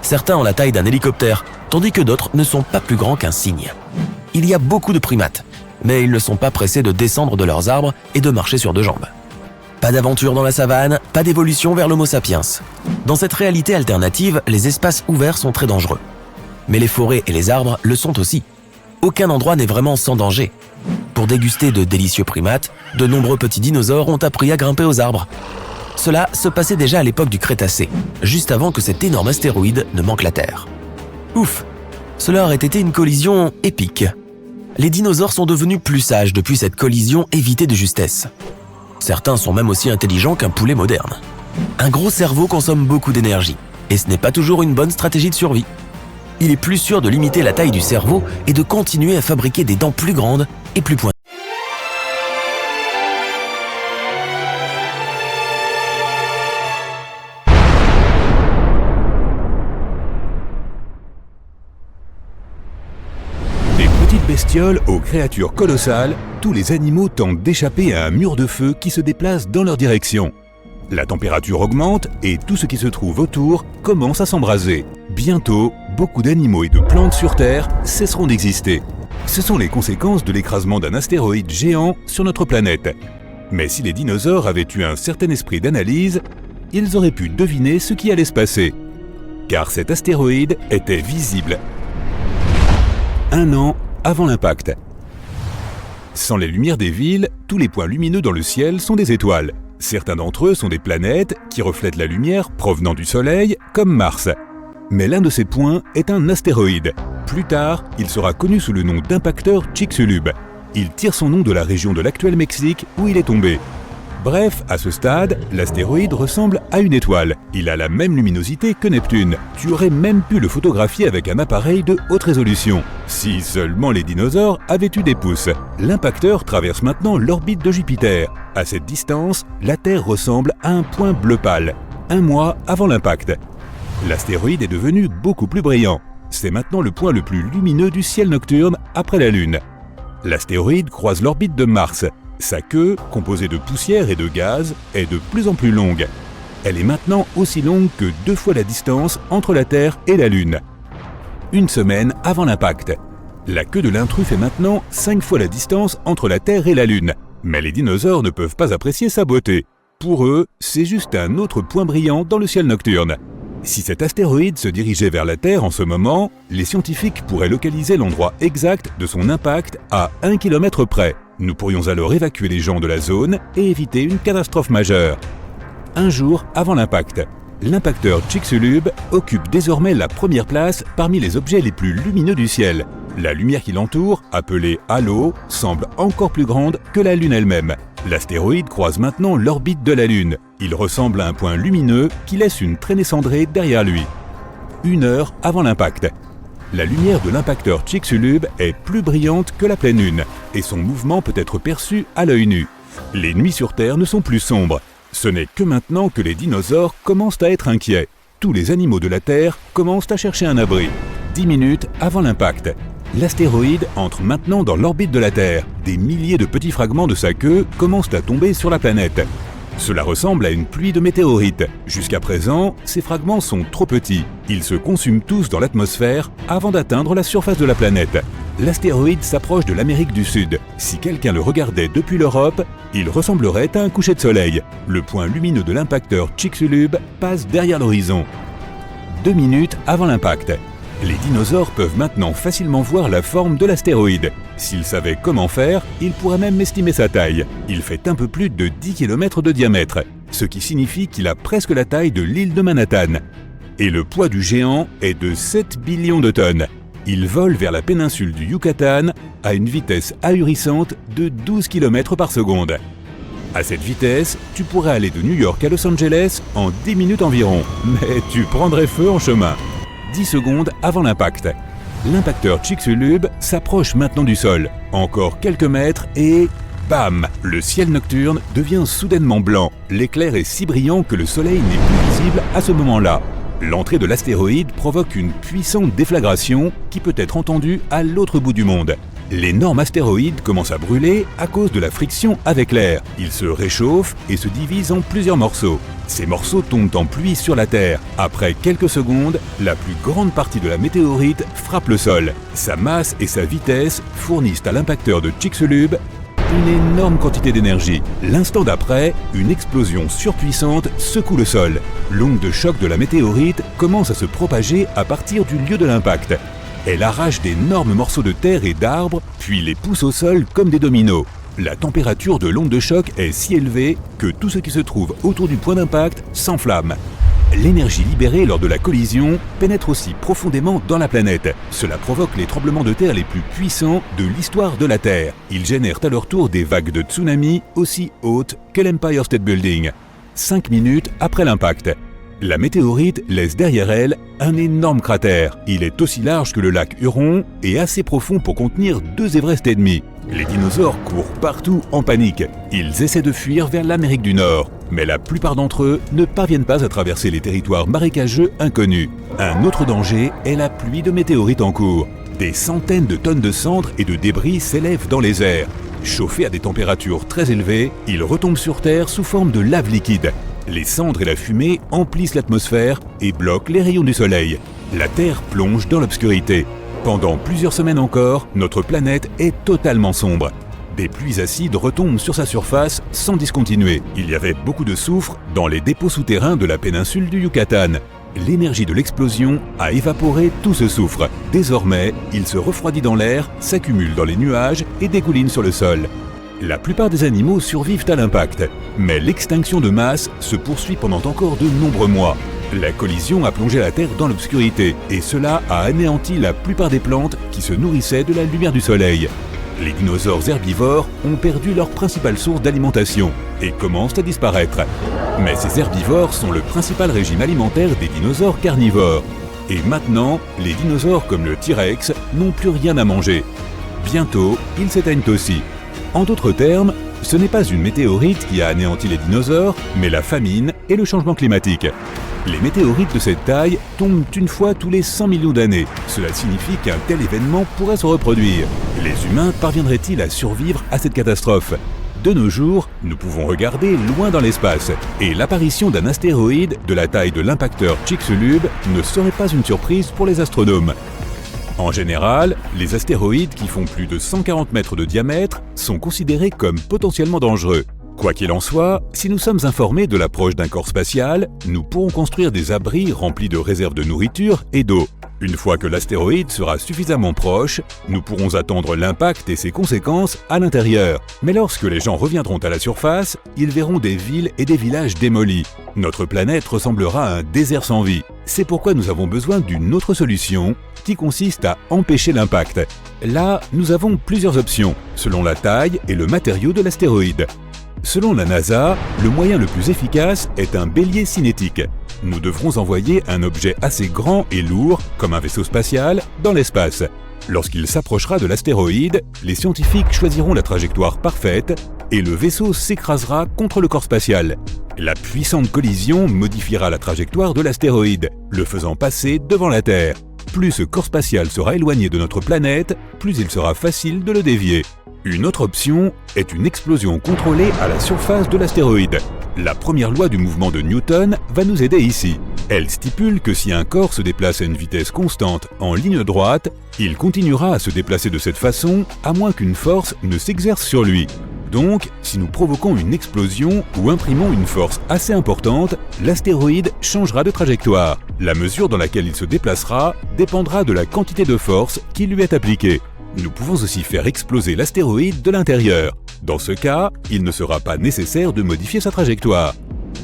Speaker 2: Certains ont la taille d'un hélicoptère, tandis que d'autres ne sont pas plus grands qu'un cygne. Il y a beaucoup de primates, mais ils ne sont pas pressés de descendre de leurs arbres et de marcher sur deux jambes. Pas d'aventure dans la savane, pas d'évolution vers l'Homo sapiens. Dans cette réalité alternative, les espaces ouverts sont très dangereux. Mais les forêts et les arbres le sont aussi. Aucun endroit n'est vraiment sans danger. Pour déguster de délicieux primates, de nombreux petits dinosaures ont appris à grimper aux arbres. Cela se passait déjà à l'époque du Crétacé, juste avant que cet énorme astéroïde ne manque la Terre. Ouf, cela aurait été une collision épique. Les dinosaures sont devenus plus sages depuis cette collision évitée de justesse. Certains sont même aussi intelligents qu'un poulet moderne. Un gros cerveau consomme beaucoup d'énergie, et ce n'est pas toujours une bonne stratégie de survie. il est plus sûr de limiter la taille du cerveau et de continuer à fabriquer des dents plus grandes et plus pointues.
Speaker 3: Des petites bestioles aux créatures colossales, tous les animaux tentent d'échapper à un mur de feu qui se déplace dans leur direction. La température augmente et tout ce qui se trouve autour commence à s'embraser. Bientôt, beaucoup d'animaux et de plantes sur Terre cesseront d'exister. Ce sont les conséquences de l'écrasement d'un astéroïde géant sur notre planète. Mais si les dinosaures avaient eu un certain esprit d'analyse, ils auraient pu deviner ce qui allait se passer. Car cet astéroïde était visible 1 an avant l'impact. Sans les lumières des villes, tous les points lumineux dans le ciel sont des étoiles. Certains d'entre eux sont des planètes qui reflètent la lumière provenant du Soleil, comme Mars. Mais l'un de ces points est un astéroïde. Plus tard, il sera connu sous le nom d'impacteur Chicxulub. Il tire son nom de la région de l'actuel Mexique où il est tombé. Bref, à ce stade, l'astéroïde ressemble à une étoile. Il a la même luminosité que Neptune. Tu aurais même pu le photographier avec un appareil de haute résolution. Si seulement les dinosaures avaient eu des pouces. L'impacteur traverse maintenant l'orbite de Jupiter. À cette distance, la Terre ressemble à un point bleu pâle, 1 mois avant l'impact. L'astéroïde est devenu beaucoup plus brillant. C'est maintenant le point le plus lumineux du ciel nocturne après la Lune. L'astéroïde croise l'orbite de Mars. Sa queue, composée de poussière et de gaz, est de plus en plus longue. Elle est maintenant aussi longue que 2 fois la distance entre la Terre et la Lune. 1 semaine avant l'impact. La queue de l'intrus fait maintenant 5 fois la distance entre la Terre et la Lune. Mais les dinosaures ne peuvent pas apprécier sa beauté. Pour eux, c'est juste un autre point brillant dans le ciel nocturne. Si cet astéroïde se dirigeait vers la Terre en ce moment, les scientifiques pourraient localiser l'endroit exact de son impact à 1 km près. Nous pourrions alors évacuer les gens de la zone et éviter une catastrophe majeure. 1 jour avant l'impact, l'impacteur Chicxulub occupe désormais la première place parmi les objets les plus lumineux du ciel. La lumière qui l'entoure, appelée halo, semble encore plus grande que la Lune elle-même. L'astéroïde croise maintenant l'orbite de la Lune. Il ressemble à un point lumineux qui laisse une traînée cendrée derrière lui. 1 heure avant l'impact. La lumière de l'impacteur Chicxulub est plus brillante que la pleine lune, et son mouvement peut être perçu à l'œil nu. Les nuits sur Terre ne sont plus sombres. Ce n'est que maintenant que les dinosaures commencent à être inquiets. Tous les animaux de la Terre commencent à chercher un abri. 10 minutes avant l'impact. L'astéroïde entre maintenant dans l'orbite de la Terre. Des milliers de petits fragments de sa queue commencent à tomber sur la planète. Cela ressemble à une pluie de météorites. Jusqu'à présent, ces fragments sont trop petits. Ils se consument tous dans l'atmosphère avant d'atteindre la surface de la planète. L'astéroïde s'approche de l'Amérique du Sud. Si quelqu'un le regardait depuis l'Europe, il ressemblerait à un coucher de soleil. Le point lumineux de l'impacteur Chicxulub passe derrière l'horizon. 2 minutes avant l'impact. Les dinosaures peuvent maintenant facilement voir la forme de l'astéroïde. S'ils savaient comment faire, ils pourraient même estimer sa taille. Il fait un peu plus de 10 km de diamètre, ce qui signifie qu'il a presque la taille de l'île de Manhattan. Et le poids du géant est de 7 billions de tonnes. Il vole vers la péninsule du Yucatan à une vitesse ahurissante de 12 km par seconde. À cette vitesse, tu pourrais aller de New York à Los Angeles en 10 minutes environ, mais tu prendrais feu en chemin. 10 secondes avant l'impact. L'impacteur Chicxulub s'approche maintenant du sol. Encore quelques mètres et... bam! Le ciel nocturne devient soudainement blanc. L'éclair est si brillant que le soleil n'est plus visible à ce moment-là. L'entrée de l'astéroïde provoque une puissante déflagration qui peut être entendue à l'autre bout du monde. L'énorme astéroïde commence à brûler à cause de la friction avec l'air. Il se réchauffe et se divise en plusieurs morceaux. Ces morceaux tombent en pluie sur la Terre. Après quelques secondes, la plus grande partie de la météorite frappe le sol. Sa masse et sa vitesse fournissent à l'impacteur de Chicxulub une énorme quantité d'énergie. L'instant d'après, une explosion surpuissante secoue le sol. L'onde de choc de la météorite commence à se propager à partir du lieu de l'impact. Elle arrache d'énormes morceaux de terre et d'arbres, puis les pousse au sol comme des dominos. La température de l'onde de choc est si élevée que tout ce qui se trouve autour du point d'impact s'enflamme. L'énergie libérée lors de la collision pénètre aussi profondément dans la planète. Cela provoque les tremblements de terre les plus puissants de l'histoire de la Terre. Ils génèrent à leur tour des vagues de tsunami aussi hautes que l'Empire State Building. 5 minutes après l'impact. La météorite laisse derrière elle un énorme cratère. Il est aussi large que le lac Huron et assez profond pour contenir 2 Everest et demi. Les dinosaures courent partout en panique. Ils essaient de fuir vers l'Amérique du Nord, mais la plupart d'entre eux ne parviennent pas à traverser les territoires marécageux inconnus. Un autre danger est la pluie de météorites en cours. Des centaines de tonnes de cendres et de débris s'élèvent dans les airs. Chauffés à des températures très élevées, ils retombent sur Terre sous forme de lave liquide. Les cendres et la fumée emplissent l'atmosphère et bloquent les rayons du soleil. La Terre plonge dans l'obscurité. Pendant plusieurs semaines encore, notre planète est totalement sombre. Des pluies acides retombent sur sa surface sans discontinuer. Il y avait beaucoup de soufre dans les dépôts souterrains de la péninsule du Yucatan. L'énergie de l'explosion a évaporé tout ce soufre. Désormais, il se refroidit dans l'air, s'accumule dans les nuages et dégouline sur le sol. La plupart des animaux survivent à l'impact, mais l'extinction de masse se poursuit pendant encore de nombreux mois. La collision a plongé la Terre dans l'obscurité et cela a anéanti la plupart des plantes qui se nourrissaient de la lumière du soleil. Les dinosaures herbivores ont perdu leur principale source d'alimentation et commencent à disparaître. Mais ces herbivores sont le principal régime alimentaire des dinosaures carnivores. Et maintenant, les dinosaures comme le T-Rex n'ont plus rien à manger. Bientôt, ils s'éteignent aussi. En d'autres termes, ce n'est pas une météorite qui a anéanti les dinosaures, mais la famine et le changement climatique. Les météorites de cette taille tombent une fois tous les 100 millions d'années. Cela signifie qu'un tel événement pourrait se reproduire. Les humains parviendraient-ils à survivre à cette catastrophe ? De nos jours, nous pouvons regarder loin dans l'espace, et l'apparition d'un astéroïde de la taille de l'impacteur Chicxulub ne serait pas une surprise pour les astronomes. En général, les astéroïdes qui font plus de 140 mètres de diamètre sont considérés comme potentiellement dangereux. Quoi qu'il en soit, si nous sommes informés de l'approche d'un corps spatial, nous pourrons construire des abris remplis de réserves de nourriture et d'eau. Une fois que l'astéroïde sera suffisamment proche, nous pourrons attendre l'impact et ses conséquences à l'intérieur. Mais lorsque les gens reviendront à la surface, ils verront des villes et des villages démolis. Notre planète ressemblera à un désert sans vie. C'est pourquoi nous avons besoin d'une autre solution qui consiste à empêcher l'impact. Là, nous avons plusieurs options, selon la taille et le matériau de l'astéroïde. Selon la NASA, le moyen le plus efficace est un bélier cinétique. Nous devrons envoyer un objet assez grand et lourd, comme un vaisseau spatial, dans l'espace. Lorsqu'il s'approchera de l'astéroïde, les scientifiques choisiront la trajectoire parfaite et le vaisseau s'écrasera contre le corps spatial. La puissante collision modifiera la trajectoire de l'astéroïde, le faisant passer devant la Terre. Plus ce corps spatial sera éloigné de notre planète, plus il sera facile de le dévier. Une autre option est une explosion contrôlée à la surface de l'astéroïde. La première loi du mouvement de Newton va nous aider ici. Elle stipule que si un corps se déplace à une vitesse constante en ligne droite, il continuera à se déplacer de cette façon à moins qu'une force ne s'exerce sur lui. Donc, si nous provoquons une explosion ou imprimons une force assez importante, l'astéroïde changera de trajectoire. La mesure dans laquelle il se déplacera dépendra de la quantité de force qui lui est appliquée. Nous pouvons aussi faire exploser l'astéroïde de l'intérieur. Dans ce cas, il ne sera pas nécessaire de modifier sa trajectoire.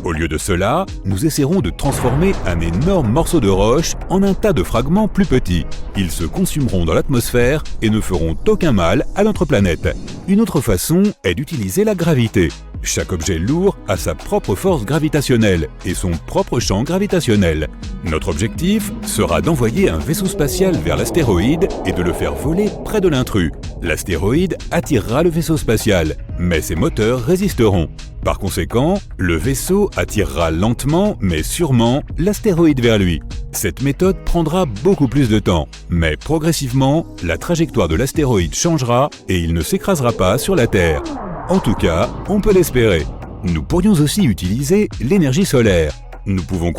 Speaker 3: Au lieu de cela, nous essaierons de transformer un énorme morceau de roche en un tas de fragments plus petits. Ils se consumeront dans l'atmosphère et ne feront aucun mal à notre planète. Une autre façon est d'utiliser la gravité. Chaque objet lourd a sa propre force gravitationnelle et son propre champ gravitationnel. Notre objectif sera d'envoyer un vaisseau spatial vers l'astéroïde et de le faire voler près de l'intrus. L'astéroïde attirera le vaisseau spatial, mais ses moteurs résisteront. Par conséquent, le vaisseau attirera lentement mais sûrement l'astéroïde vers lui. Cette méthode prendra beaucoup plus de temps, mais progressivement, la trajectoire de l'astéroïde changera et il ne s'écrasera pas sur la Terre. En tout cas, on peut l'espérer. Nous pourrions aussi utiliser l'énergie solaire. Nous pouvons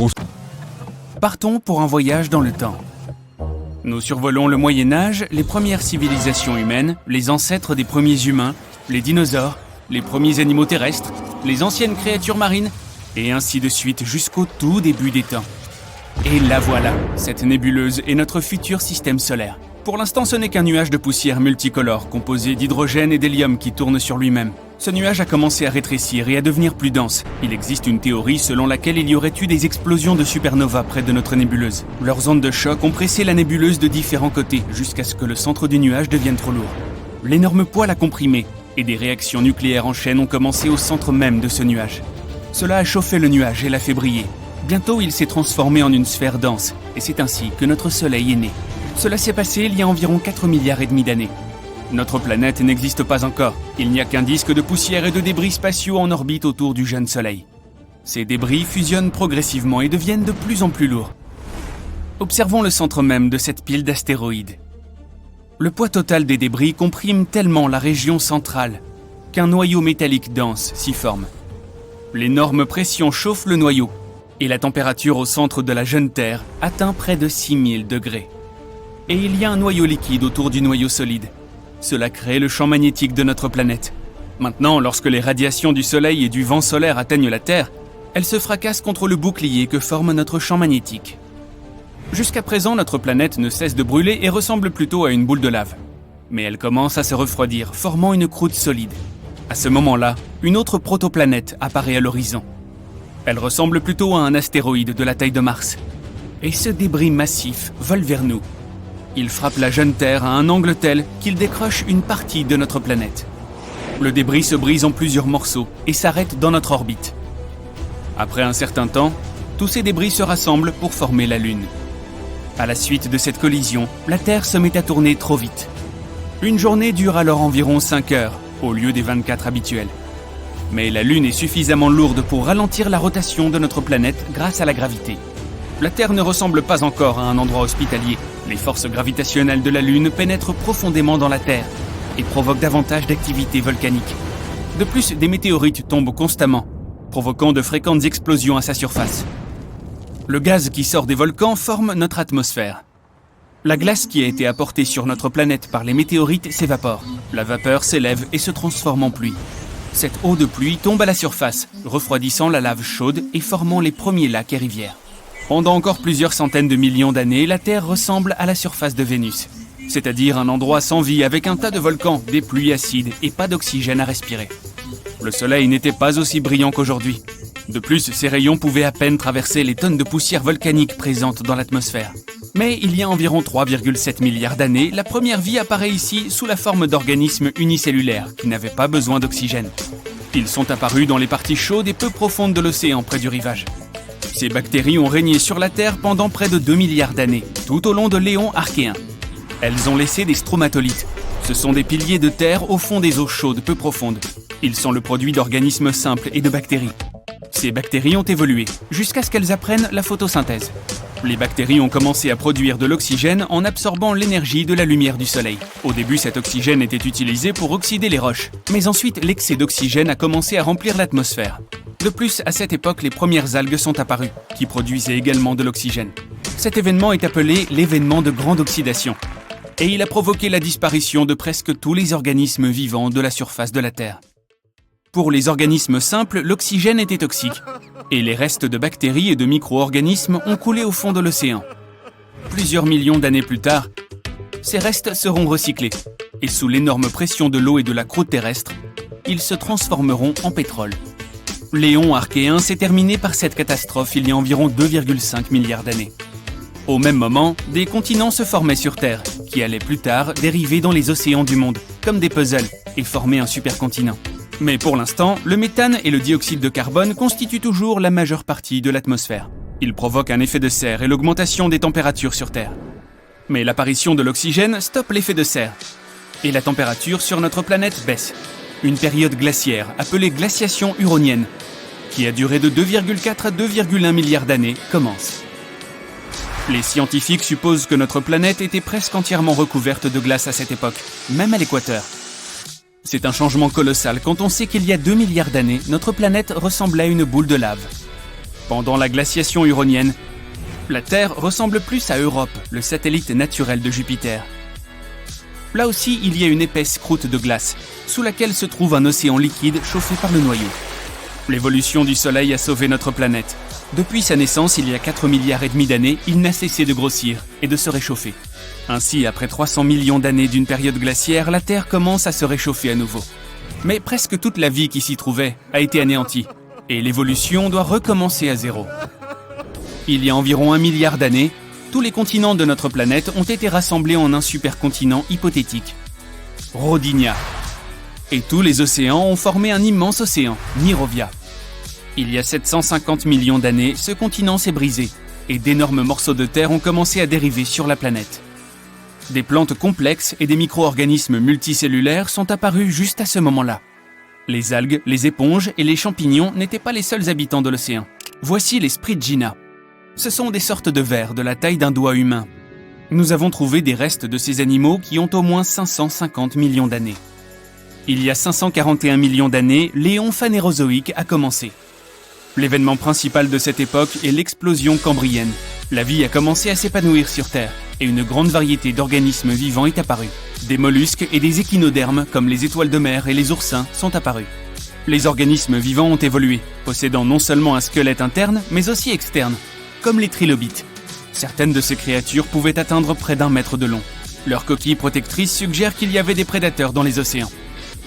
Speaker 4: Partons pour un voyage dans le temps. Nous survolons le Moyen-Âge, les premières civilisations humaines, les ancêtres des premiers humains, les dinosaures, les premiers animaux terrestres, les anciennes créatures marines, et ainsi de suite jusqu'au tout début des temps. Et la voilà, cette nébuleuse est notre futur système solaire. Pour l'instant, ce n'est qu'un nuage de poussière multicolore composé d'hydrogène et d'hélium qui tourne sur lui-même. Ce nuage a commencé à rétrécir et à devenir plus dense. Il existe une théorie selon laquelle il y aurait eu des explosions de supernovas près de notre nébuleuse. Leurs ondes de choc ont pressé la nébuleuse de différents côtés jusqu'à ce que le centre du nuage devienne trop lourd. L'énorme poids l'a comprimé et des réactions nucléaires en chaîne ont commencé au centre même de ce nuage. Cela a chauffé le nuage et l'a fait briller. Bientôt, il s'est transformé en une sphère dense, et c'est ainsi que notre Soleil est né. Cela s'est passé il y a environ 4,5 milliards d'années. Notre planète n'existe pas encore. Il n'y a qu'un disque de poussière et de débris spatiaux en orbite autour du jeune Soleil. Ces débris fusionnent progressivement et deviennent de plus en plus lourds. Observons le centre même de cette pile d'astéroïdes. Le poids total des débris comprime tellement la région centrale qu'un noyau métallique dense s'y forme. L'énorme pression chauffe le noyau et la température au centre de la jeune Terre atteint près de 6000 degrés. Et il y a un noyau liquide autour du noyau solide. Cela crée le champ magnétique de notre planète. Maintenant, lorsque les radiations du Soleil et du vent solaire atteignent la Terre, elles se fracassent contre le bouclier que forme notre champ magnétique. Jusqu'à présent, notre planète ne cesse de brûler et ressemble plutôt à une boule de lave. Mais elle commence à se refroidir, formant une croûte solide. À ce moment-là, une autre protoplanète apparaît à l'horizon. Elle ressemble plutôt à un astéroïde de la taille de Mars. Et ce débris massif vole vers nous. Il frappe la jeune Terre à un angle tel qu'il décroche une partie de notre planète. Le débris se brise en plusieurs morceaux et s'arrête dans notre orbite. Après un certain temps, tous ces débris se rassemblent pour former la Lune. À la suite de cette collision, la Terre se met à tourner trop vite. Une journée dure alors environ 5 heures, au lieu des 24 habituels. Mais la Lune est suffisamment lourde pour ralentir la rotation de notre planète grâce à la gravité. La Terre ne ressemble pas encore à un endroit hospitalier. Les forces gravitationnelles de la Lune pénètrent profondément dans la Terre et provoquent davantage d'activité volcanique. De plus, des météorites tombent constamment, provoquant de fréquentes explosions à sa surface. Le gaz qui sort des volcans forme notre atmosphère. La glace qui a été apportée sur notre planète par les météorites s'évapore. La vapeur s'élève et se transforme en pluie. Cette eau de pluie tombe à la surface, refroidissant la lave chaude et formant les premiers lacs et rivières. Pendant encore plusieurs centaines de millions d'années, la Terre ressemble à la surface de Vénus, c'est-à-dire un endroit sans vie avec un tas de volcans, des pluies acides et pas d'oxygène à respirer. Le Soleil n'était pas aussi brillant qu'aujourd'hui. De plus, ses rayons pouvaient à peine traverser les tonnes de poussière volcanique présentes dans l'atmosphère. Mais il y a environ 3,7 milliards d'années, la première vie apparaît ici sous la forme d'organismes unicellulaires qui n'avaient pas besoin d'oxygène. Ils sont apparus dans les parties chaudes et peu profondes de l'océan près du rivage. Ces bactéries ont régné sur la Terre pendant près de 2 milliards d'années, tout au long de l'éon archéen. Elles ont laissé des stromatolites. Ce sont des piliers de terre au fond des eaux chaudes peu profondes. Ils sont le produit d'organismes simples et de bactéries. Ces bactéries ont évolué, jusqu'à ce qu'elles apprennent la photosynthèse. Les bactéries ont commencé à produire de l'oxygène en absorbant l'énergie de la lumière du soleil. Au début, cet oxygène était utilisé pour oxyder les roches, mais ensuite l'excès d'oxygène a commencé à remplir l'atmosphère. De plus, à cette époque, les premières algues sont apparues, qui produisaient également de l'oxygène. Cet événement est appelé l'événement de grande oxydation, et il a provoqué la disparition de presque tous les organismes vivants de la surface de la Terre. Pour les organismes simples, l'oxygène était toxique, et les restes de bactéries et de micro-organismes ont coulé au fond de l'océan. Plusieurs millions d'années plus tard, ces restes seront recyclés, et sous l'énorme pression de l'eau et de la croûte terrestre, ils se transformeront en pétrole. L'éon archéen s'est terminé par cette catastrophe il y a environ 2,5 milliards d'années. Au même moment, des continents se formaient sur Terre, qui allaient plus tard dériver dans les océans du monde, comme des puzzles, et former un supercontinent. Mais pour l'instant, le méthane et le dioxyde de carbone constituent toujours la majeure partie de l'atmosphère. Ils provoquent un effet de serre et l'augmentation des températures sur Terre. Mais l'apparition de l'oxygène stoppe l'effet de serre. Et la température sur notre planète baisse. Une période glaciaire, appelée glaciation huronienne, qui a duré de 2,4 à 2,1 milliards d'années, commence. Les scientifiques supposent que notre planète était presque entièrement recouverte de glace à cette époque, même à l'équateur. C'est un changement colossal quand on sait qu'il y a 2 milliards d'années, notre planète ressemblait à une boule de lave. Pendant la glaciation huronienne, la Terre ressemble plus à Europe, le satellite naturel de Jupiter. Là aussi, il y a une épaisse croûte de glace, sous laquelle se trouve un océan liquide chauffé par le noyau. L'évolution du Soleil a sauvé notre planète. Depuis sa naissance, il y a 4 milliards et demi d'années, il n'a cessé de grossir et de se réchauffer. Ainsi, après 300 millions d'années d'une période glaciaire, la Terre commence à se réchauffer à nouveau. Mais presque toute la vie qui s'y trouvait a été anéantie, et l'évolution doit recommencer à zéro. Il y a environ 1 milliard d'années, tous les continents de notre planète ont été rassemblés en un supercontinent hypothétique, Rodinia. Et tous les océans ont formé un immense océan, Mirovia. Il y a 750 millions d'années, ce continent s'est brisé et d'énormes morceaux de terre ont commencé à dériver sur la planète. Des plantes complexes et des micro-organismes multicellulaires sont apparus juste à ce moment-là. Les algues, les éponges et les champignons n'étaient pas les seuls habitants de l'océan. Voici les Spriggina. Ce sont des sortes de vers de la taille d'un doigt humain. Nous avons trouvé des restes de ces animaux qui ont au moins 550 millions d'années. Il y a 541 millions d'années, l'éon phanérozoïque a commencé. L'événement principal de cette époque est l'explosion cambrienne. La vie a commencé à s'épanouir sur Terre et une grande variété d'organismes vivants est apparue. Des mollusques et des échinodermes comme les étoiles de mer et les oursins sont apparus. Les organismes vivants ont évolué, possédant non seulement un squelette interne mais aussi externe, comme les trilobites. Certaines de ces créatures pouvaient atteindre près d'1 mètre de long. Leur coquille protectrice suggère qu'il y avait des prédateurs dans les océans.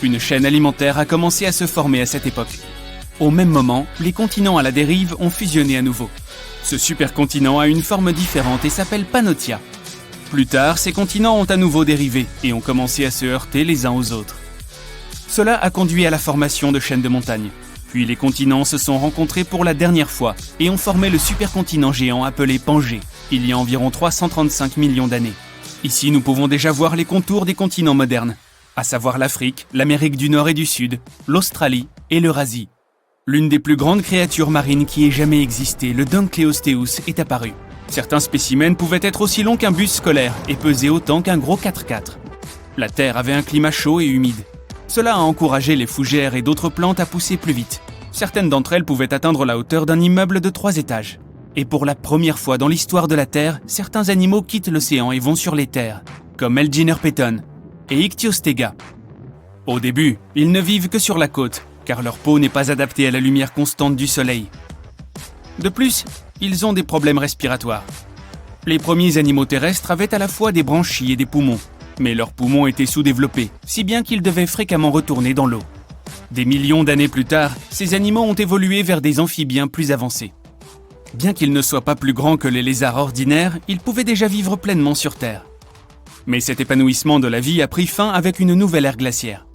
Speaker 4: Une chaîne alimentaire a commencé à se former à cette époque. Au même moment, les continents à la dérive ont fusionné à nouveau. Ce supercontinent a une forme différente et s'appelle Pannotia. Plus tard, ces continents ont à nouveau dérivé et ont commencé à se heurter les uns aux autres. Cela a conduit à la formation de chaînes de montagnes. Puis les continents se sont rencontrés pour la dernière fois et ont formé le supercontinent géant appelé Pangée, il y a environ 335 millions d'années. Ici, nous pouvons déjà voir les contours des continents modernes, à savoir l'Afrique, l'Amérique du Nord et du Sud, l'Australie et l'Eurasie. L'une des plus grandes créatures marines qui ait jamais existé, le Dunkleosteus, est apparue. Certains spécimens pouvaient être aussi longs qu'un bus scolaire et peser autant qu'un gros 4x4. La Terre avait un climat chaud et humide. Cela a encouragé les fougères et d'autres plantes à pousser plus vite. Certaines d'entre elles pouvaient atteindre la hauteur d'un immeuble de 3 étages. Et pour la première fois dans l'histoire de la Terre, certains animaux quittent l'océan et vont sur les terres, comme Elginer-Péton et Ichthyostega. Au début, ils ne vivent que sur la côte, car leur peau n'est pas adaptée à la lumière constante du soleil. De plus, ils ont des problèmes respiratoires. Les premiers animaux terrestres avaient à la fois des branchies et des poumons, mais leurs poumons étaient sous-développés, si bien qu'ils devaient fréquemment retourner dans l'eau. Des millions d'années plus tard, ces animaux ont évolué vers des amphibiens plus avancés. Bien qu'ils ne soient pas plus grands que les lézards ordinaires, ils pouvaient déjà vivre pleinement sur Terre. Mais cet épanouissement de la vie a pris fin avec une nouvelle ère glaciaire.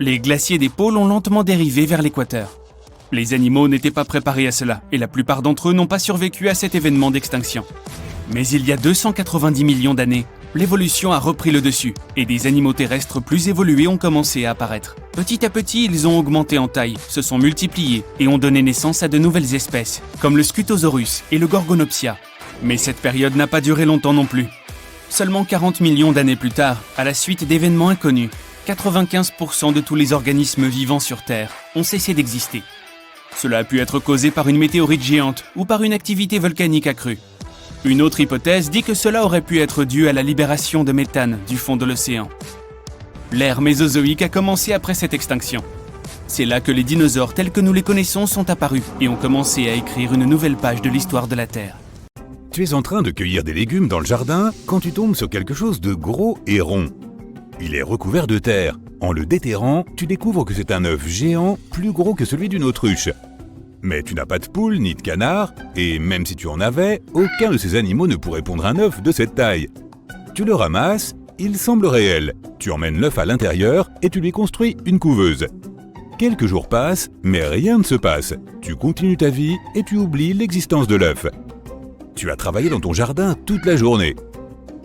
Speaker 4: Les glaciers des pôles ont lentement dérivé vers l'équateur. Les animaux n'étaient pas préparés à cela, et la plupart d'entre eux n'ont pas survécu à cet événement d'extinction. Mais il y a 290 millions d'années, l'évolution a repris le dessus, et des animaux terrestres plus évolués ont commencé à apparaître. Petit à petit, ils ont augmenté en taille, se sont multipliés, et ont donné naissance à de nouvelles espèces, comme le Scutosaurus et le Gorgonopsia. Mais cette période n'a pas duré longtemps non plus. Seulement 40 millions d'années plus tard, à la suite d'événements inconnus, 95% de tous les organismes vivants sur Terre ont cessé d'exister. Cela a pu être causé par une météorite géante ou par une activité volcanique accrue. Une autre hypothèse dit que cela aurait pu être dû à la libération de méthane du fond de l'océan. L'ère mésozoïque a commencé après cette extinction. C'est là que les dinosaures tels que nous les connaissons sont apparus et ont commencé à écrire une nouvelle page de l'histoire de la Terre.
Speaker 3: Tu es en train de cueillir des légumes dans le jardin quand tu tombes sur quelque chose de gros et rond. Il est recouvert de terre. En le déterrant, tu découvres que c'est un œuf géant plus gros que celui d'une autruche. Mais tu n'as pas de poule ni de canard, et même si tu en avais, aucun de ces animaux ne pourrait pondre un œuf de cette taille. Tu le ramasses, il semble réel. Tu emmènes l'œuf à l'intérieur et tu lui construis une couveuse. Quelques jours passent, mais rien ne se passe. Tu continues ta vie et tu oublies l'existence de l'œuf. Tu as travaillé dans ton jardin toute la journée.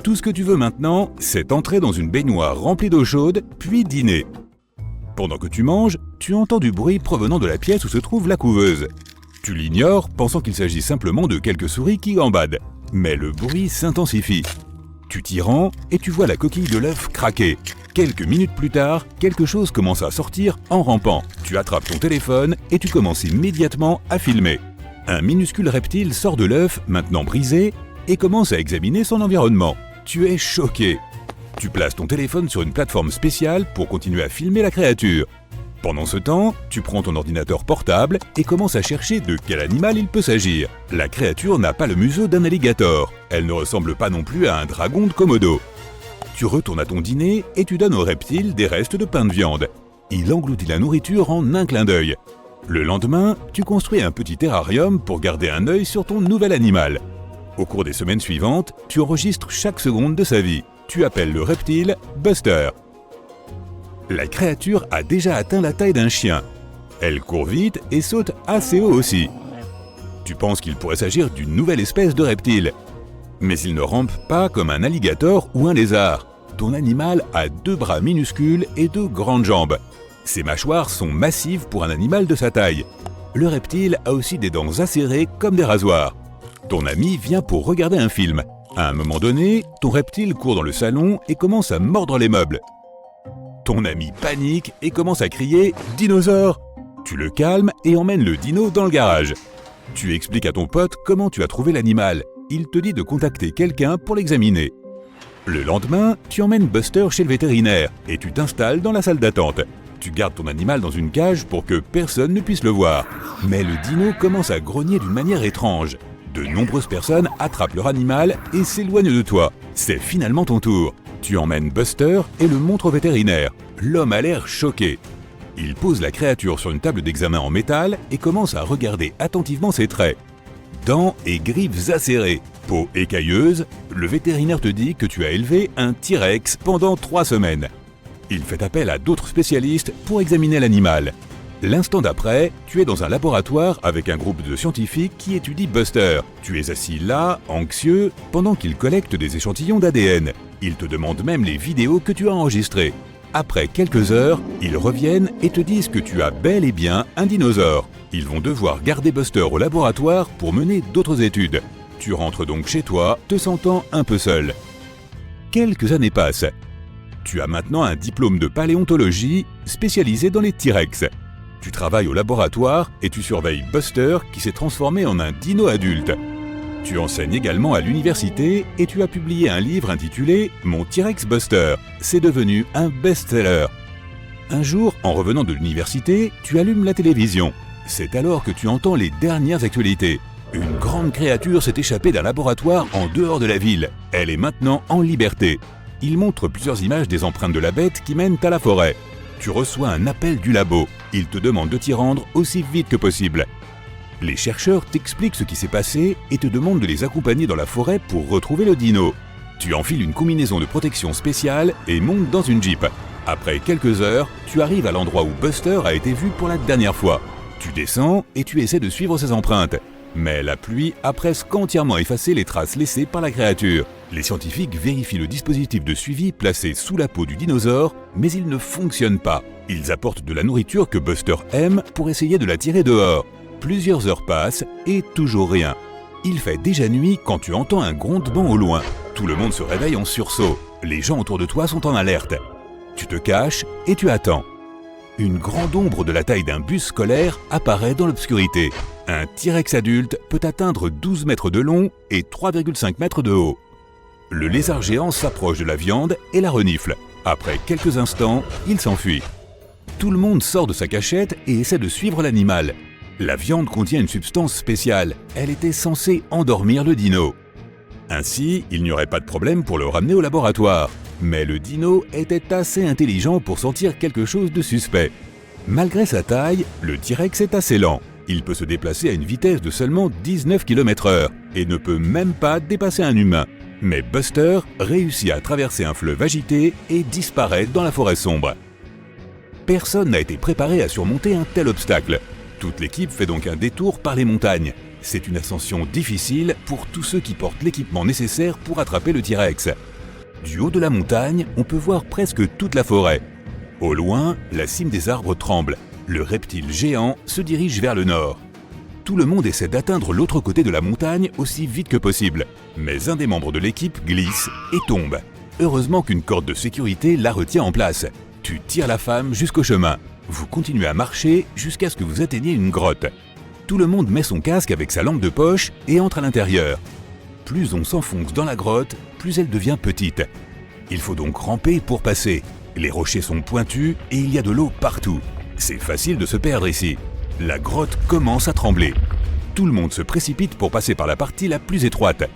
Speaker 3: Tout ce que tu veux maintenant, c'est entrer dans une baignoire remplie d'eau chaude, puis dîner. Pendant que tu manges, tu entends du bruit provenant de la pièce où se trouve la couveuse. Tu l'ignores, pensant qu'il s'agit simplement de quelques souris qui gambadent. Mais le bruit s'intensifie. Tu t'y rends et tu vois la coquille de l'œuf craquer. Quelques minutes plus tard, quelque chose commence à sortir en rampant. Tu attrapes ton téléphone et tu commences immédiatement à filmer. Un minuscule reptile sort de l'œuf, maintenant brisé, et commence à examiner son environnement. Tu es choqué. Tu places ton téléphone sur une plateforme spéciale pour continuer à filmer la créature. Pendant ce temps, tu prends ton ordinateur portable et commences à chercher de quel animal il peut s'agir. La créature n'a pas le museau d'un alligator. Elle ne ressemble pas non plus à un dragon de Komodo. Tu retournes à ton dîner et tu donnes au reptile des restes de pain de viande. Il engloutit la nourriture en un clin d'œil. Le lendemain, tu construis un petit terrarium pour garder un œil sur ton nouvel animal. Au cours des semaines suivantes, tu enregistres chaque seconde de sa vie. Tu appelles le reptile Buster. La créature a déjà atteint la taille d'un chien. Elle court vite et saute assez haut aussi. Tu penses qu'il pourrait s'agir d'une nouvelle espèce de reptile. Mais il ne rampe pas comme un alligator ou un lézard. Ton animal a 2 bras minuscules et 2 grandes jambes. Ses mâchoires sont massives pour un animal de sa taille. Le reptile a aussi des dents acérées comme des rasoirs. Ton ami vient pour regarder un film. À un moment donné, ton reptile court dans le salon et commence à mordre les meubles. Ton ami panique et commence à crier « Dinosaure !» Tu le calmes et emmènes le dino dans le garage. Tu expliques à ton pote comment tu as trouvé l'animal. Il te dit de contacter quelqu'un pour l'examiner. Le lendemain, tu emmènes Buster chez le vétérinaire et tu t'installes dans la salle d'attente. Tu gardes ton animal dans une cage pour que personne ne puisse le voir. Mais le dino commence à grogner d'une manière étrange. De nombreuses personnes attrapent leur animal et s'éloignent de toi. C'est finalement ton tour. Tu emmènes Buster et le montres au vétérinaire. L'homme a l'air choqué. Il pose la créature sur une table d'examen en métal et commence à regarder attentivement ses traits. Dents et griffes acérées, peau écailleuse, le vétérinaire te dit que tu as élevé un T-Rex pendant 3 semaines. Il fait appel à d'autres spécialistes pour examiner l'animal. L'instant d'après, tu es dans un laboratoire avec un groupe de scientifiques qui étudie Buster. Tu es assis là, anxieux, pendant qu'ils collectent des échantillons d'ADN. Ils te demandent même les vidéos que tu as enregistrées. Après quelques heures, ils reviennent et te disent que tu as bel et bien un dinosaure. Ils vont devoir garder Buster au laboratoire pour mener d'autres études. Tu rentres donc chez toi, te sentant un peu seul. Quelques années passent. Tu as maintenant un diplôme de paléontologie spécialisé dans les T-Rex. Tu travailles au laboratoire et tu surveilles Buster qui s'est transformé en un dino adulte. Tu enseignes également à l'université et tu as publié un livre intitulé « Mon T-Rex Buster ». C'est devenu un best-seller. Un jour, en revenant de l'université, tu allumes la télévision. C'est alors que tu entends les dernières actualités. Une grande créature s'est échappée d'un laboratoire en dehors de la ville. Elle est maintenant en liberté. Il montre plusieurs images des empreintes de la bête qui mènent à la forêt. Tu reçois un appel du labo. Il te demande de t'y rendre aussi vite que possible. Les chercheurs t'expliquent ce qui s'est passé et te demandent de les accompagner dans la forêt pour retrouver le dino. Tu enfiles une combinaison de protection spéciale et montes dans une Jeep. Après quelques heures, tu arrives à l'endroit où Buster a été vu pour la dernière fois. Tu descends et tu essaies de suivre ses empreintes. Mais la pluie a presque entièrement effacé les traces laissées par la créature. Les scientifiques vérifient le dispositif de suivi placé sous la peau du dinosaure, mais il ne fonctionne pas. Ils apportent de la nourriture que Buster aime pour essayer de la tirer dehors. Plusieurs heures passent et toujours rien. Il fait déjà nuit quand tu entends un grondement au loin. Tout le monde se réveille en sursaut. Les gens autour de toi sont en alerte. Tu te caches et tu attends. Une grande ombre de la taille d'un bus scolaire apparaît dans l'obscurité. Un T-Rex adulte peut atteindre 12 mètres de long et 3,5 mètres de haut. Le lézard géant s'approche de la viande et la renifle. Après quelques instants, il s'enfuit. Tout le monde sort de sa cachette et essaie de suivre l'animal. La viande contient une substance spéciale. Elle était censée endormir le dino. Ainsi, il n'y aurait pas de problème pour le ramener au laboratoire. Mais le dino était assez intelligent pour sentir quelque chose de suspect. Malgré sa taille, le T-Rex est assez lent. Il peut se déplacer à une vitesse de seulement 19 km/h et ne peut même pas dépasser un humain. Mais Buster réussit à traverser un fleuve agité et disparaît dans la forêt sombre. Personne n'a été préparé à surmonter un tel obstacle. Toute l'équipe fait donc un détour par les montagnes. C'est une ascension difficile pour tous ceux qui portent l'équipement nécessaire pour attraper le T-Rex. Du haut de la montagne, on peut voir presque toute la forêt. Au loin, la cime des arbres tremble. Le reptile géant se dirige vers le nord. Tout le monde essaie d'atteindre l'autre côté de la montagne aussi vite que possible. Mais un des membres de l'équipe glisse et tombe. Heureusement qu'une corde de sécurité la retient en place. Tu tires la femme jusqu'au chemin. Vous continuez à marcher jusqu'à ce que vous atteigniez une grotte. Tout le monde met son casque avec sa lampe de poche et entre à l'intérieur. Plus on s'enfonce dans la grotte, plus elle devient petite. Il faut donc ramper pour passer. Les rochers sont pointus et il y a de l'eau partout. C'est facile de se perdre ici. La grotte commence à trembler. Tout le monde se précipite pour passer par la partie la plus étroite.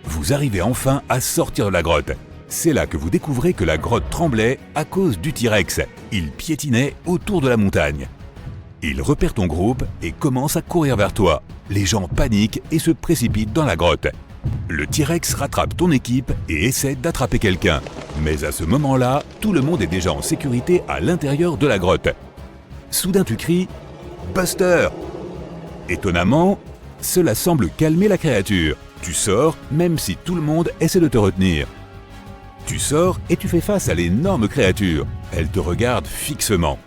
Speaker 3: Vous arrivez enfin à sortir de la grotte. C'est là que vous découvrez que la grotte tremblait à cause du T-Rex. Il piétinait autour de la montagne. Il repère ton groupe et commence à courir vers toi. Les gens paniquent et se précipitent dans la grotte. Le T-Rex rattrape ton équipe et essaie d'attraper quelqu'un. Mais à ce moment-là, tout le monde est déjà en sécurité à l'intérieur de la grotte. Soudain tu cries Buster !» Étonnamment, cela semble calmer la créature. Tu sors, même si tout le monde essaie de te retenir. Tu sors et tu fais face à l'énorme créature. Elle te regarde fixement.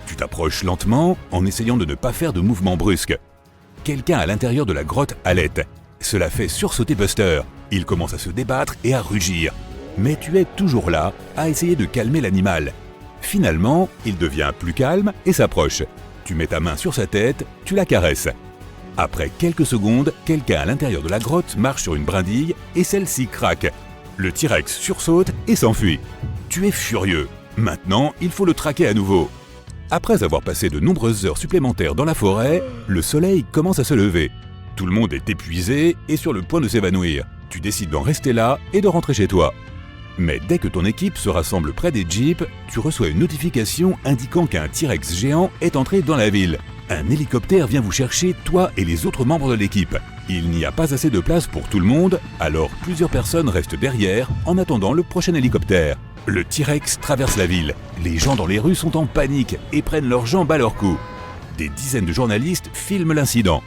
Speaker 3: Tu t'approches lentement en essayant de ne pas faire de mouvements brusques. Quelqu'un à l'intérieur de la grotte halète. Cela fait sursauter Buster. Il commence à se débattre et à rugir. Mais tu es toujours là, à essayer de calmer l'animal. Finalement, il devient plus calme et s'approche. Tu mets ta main sur sa tête, tu la caresses. Après quelques secondes, quelqu'un à l'intérieur de la grotte marche sur une brindille et celle-ci craque. Le T-Rex sursaute et s'enfuit. Tu es furieux. Maintenant, il faut le traquer à nouveau. Après avoir passé de nombreuses heures supplémentaires dans la forêt, le soleil commence à se lever. Tout le monde est épuisé et sur le point de s'évanouir. Tu décides d'en rester là et de rentrer chez toi. Mais dès que ton équipe se rassemble près des jeeps, tu reçois une notification indiquant qu'un T-Rex géant est entré dans la ville. Un hélicoptère vient vous chercher, toi et les autres membres de l'équipe. Il n'y a pas assez de place pour tout le monde, alors plusieurs personnes restent derrière en attendant le prochain hélicoptère. Le T-Rex traverse la ville. Les gens dans les rues sont en panique et prennent leurs jambes à leur cou. Des dizaines de journalistes filment l'incident.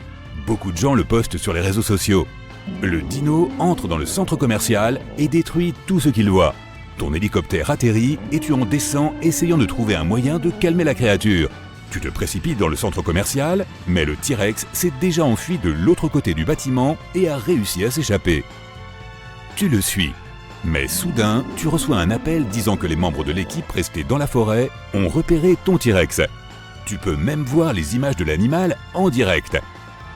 Speaker 3: Beaucoup de gens le postent sur les réseaux sociaux. Le dino entre dans le centre commercial et détruit tout ce qu'il voit. Ton hélicoptère atterrit et tu en descends essayant de trouver un moyen de calmer la créature. Tu te précipites dans le centre commercial, mais le T-Rex s'est déjà enfui de l'autre côté du bâtiment et a réussi à s'échapper. Tu le suis. Mais soudain, tu reçois un appel disant que les membres de l'équipe restés dans la forêt ont repéré ton T-Rex. Tu peux même voir les images de l'animal en direct.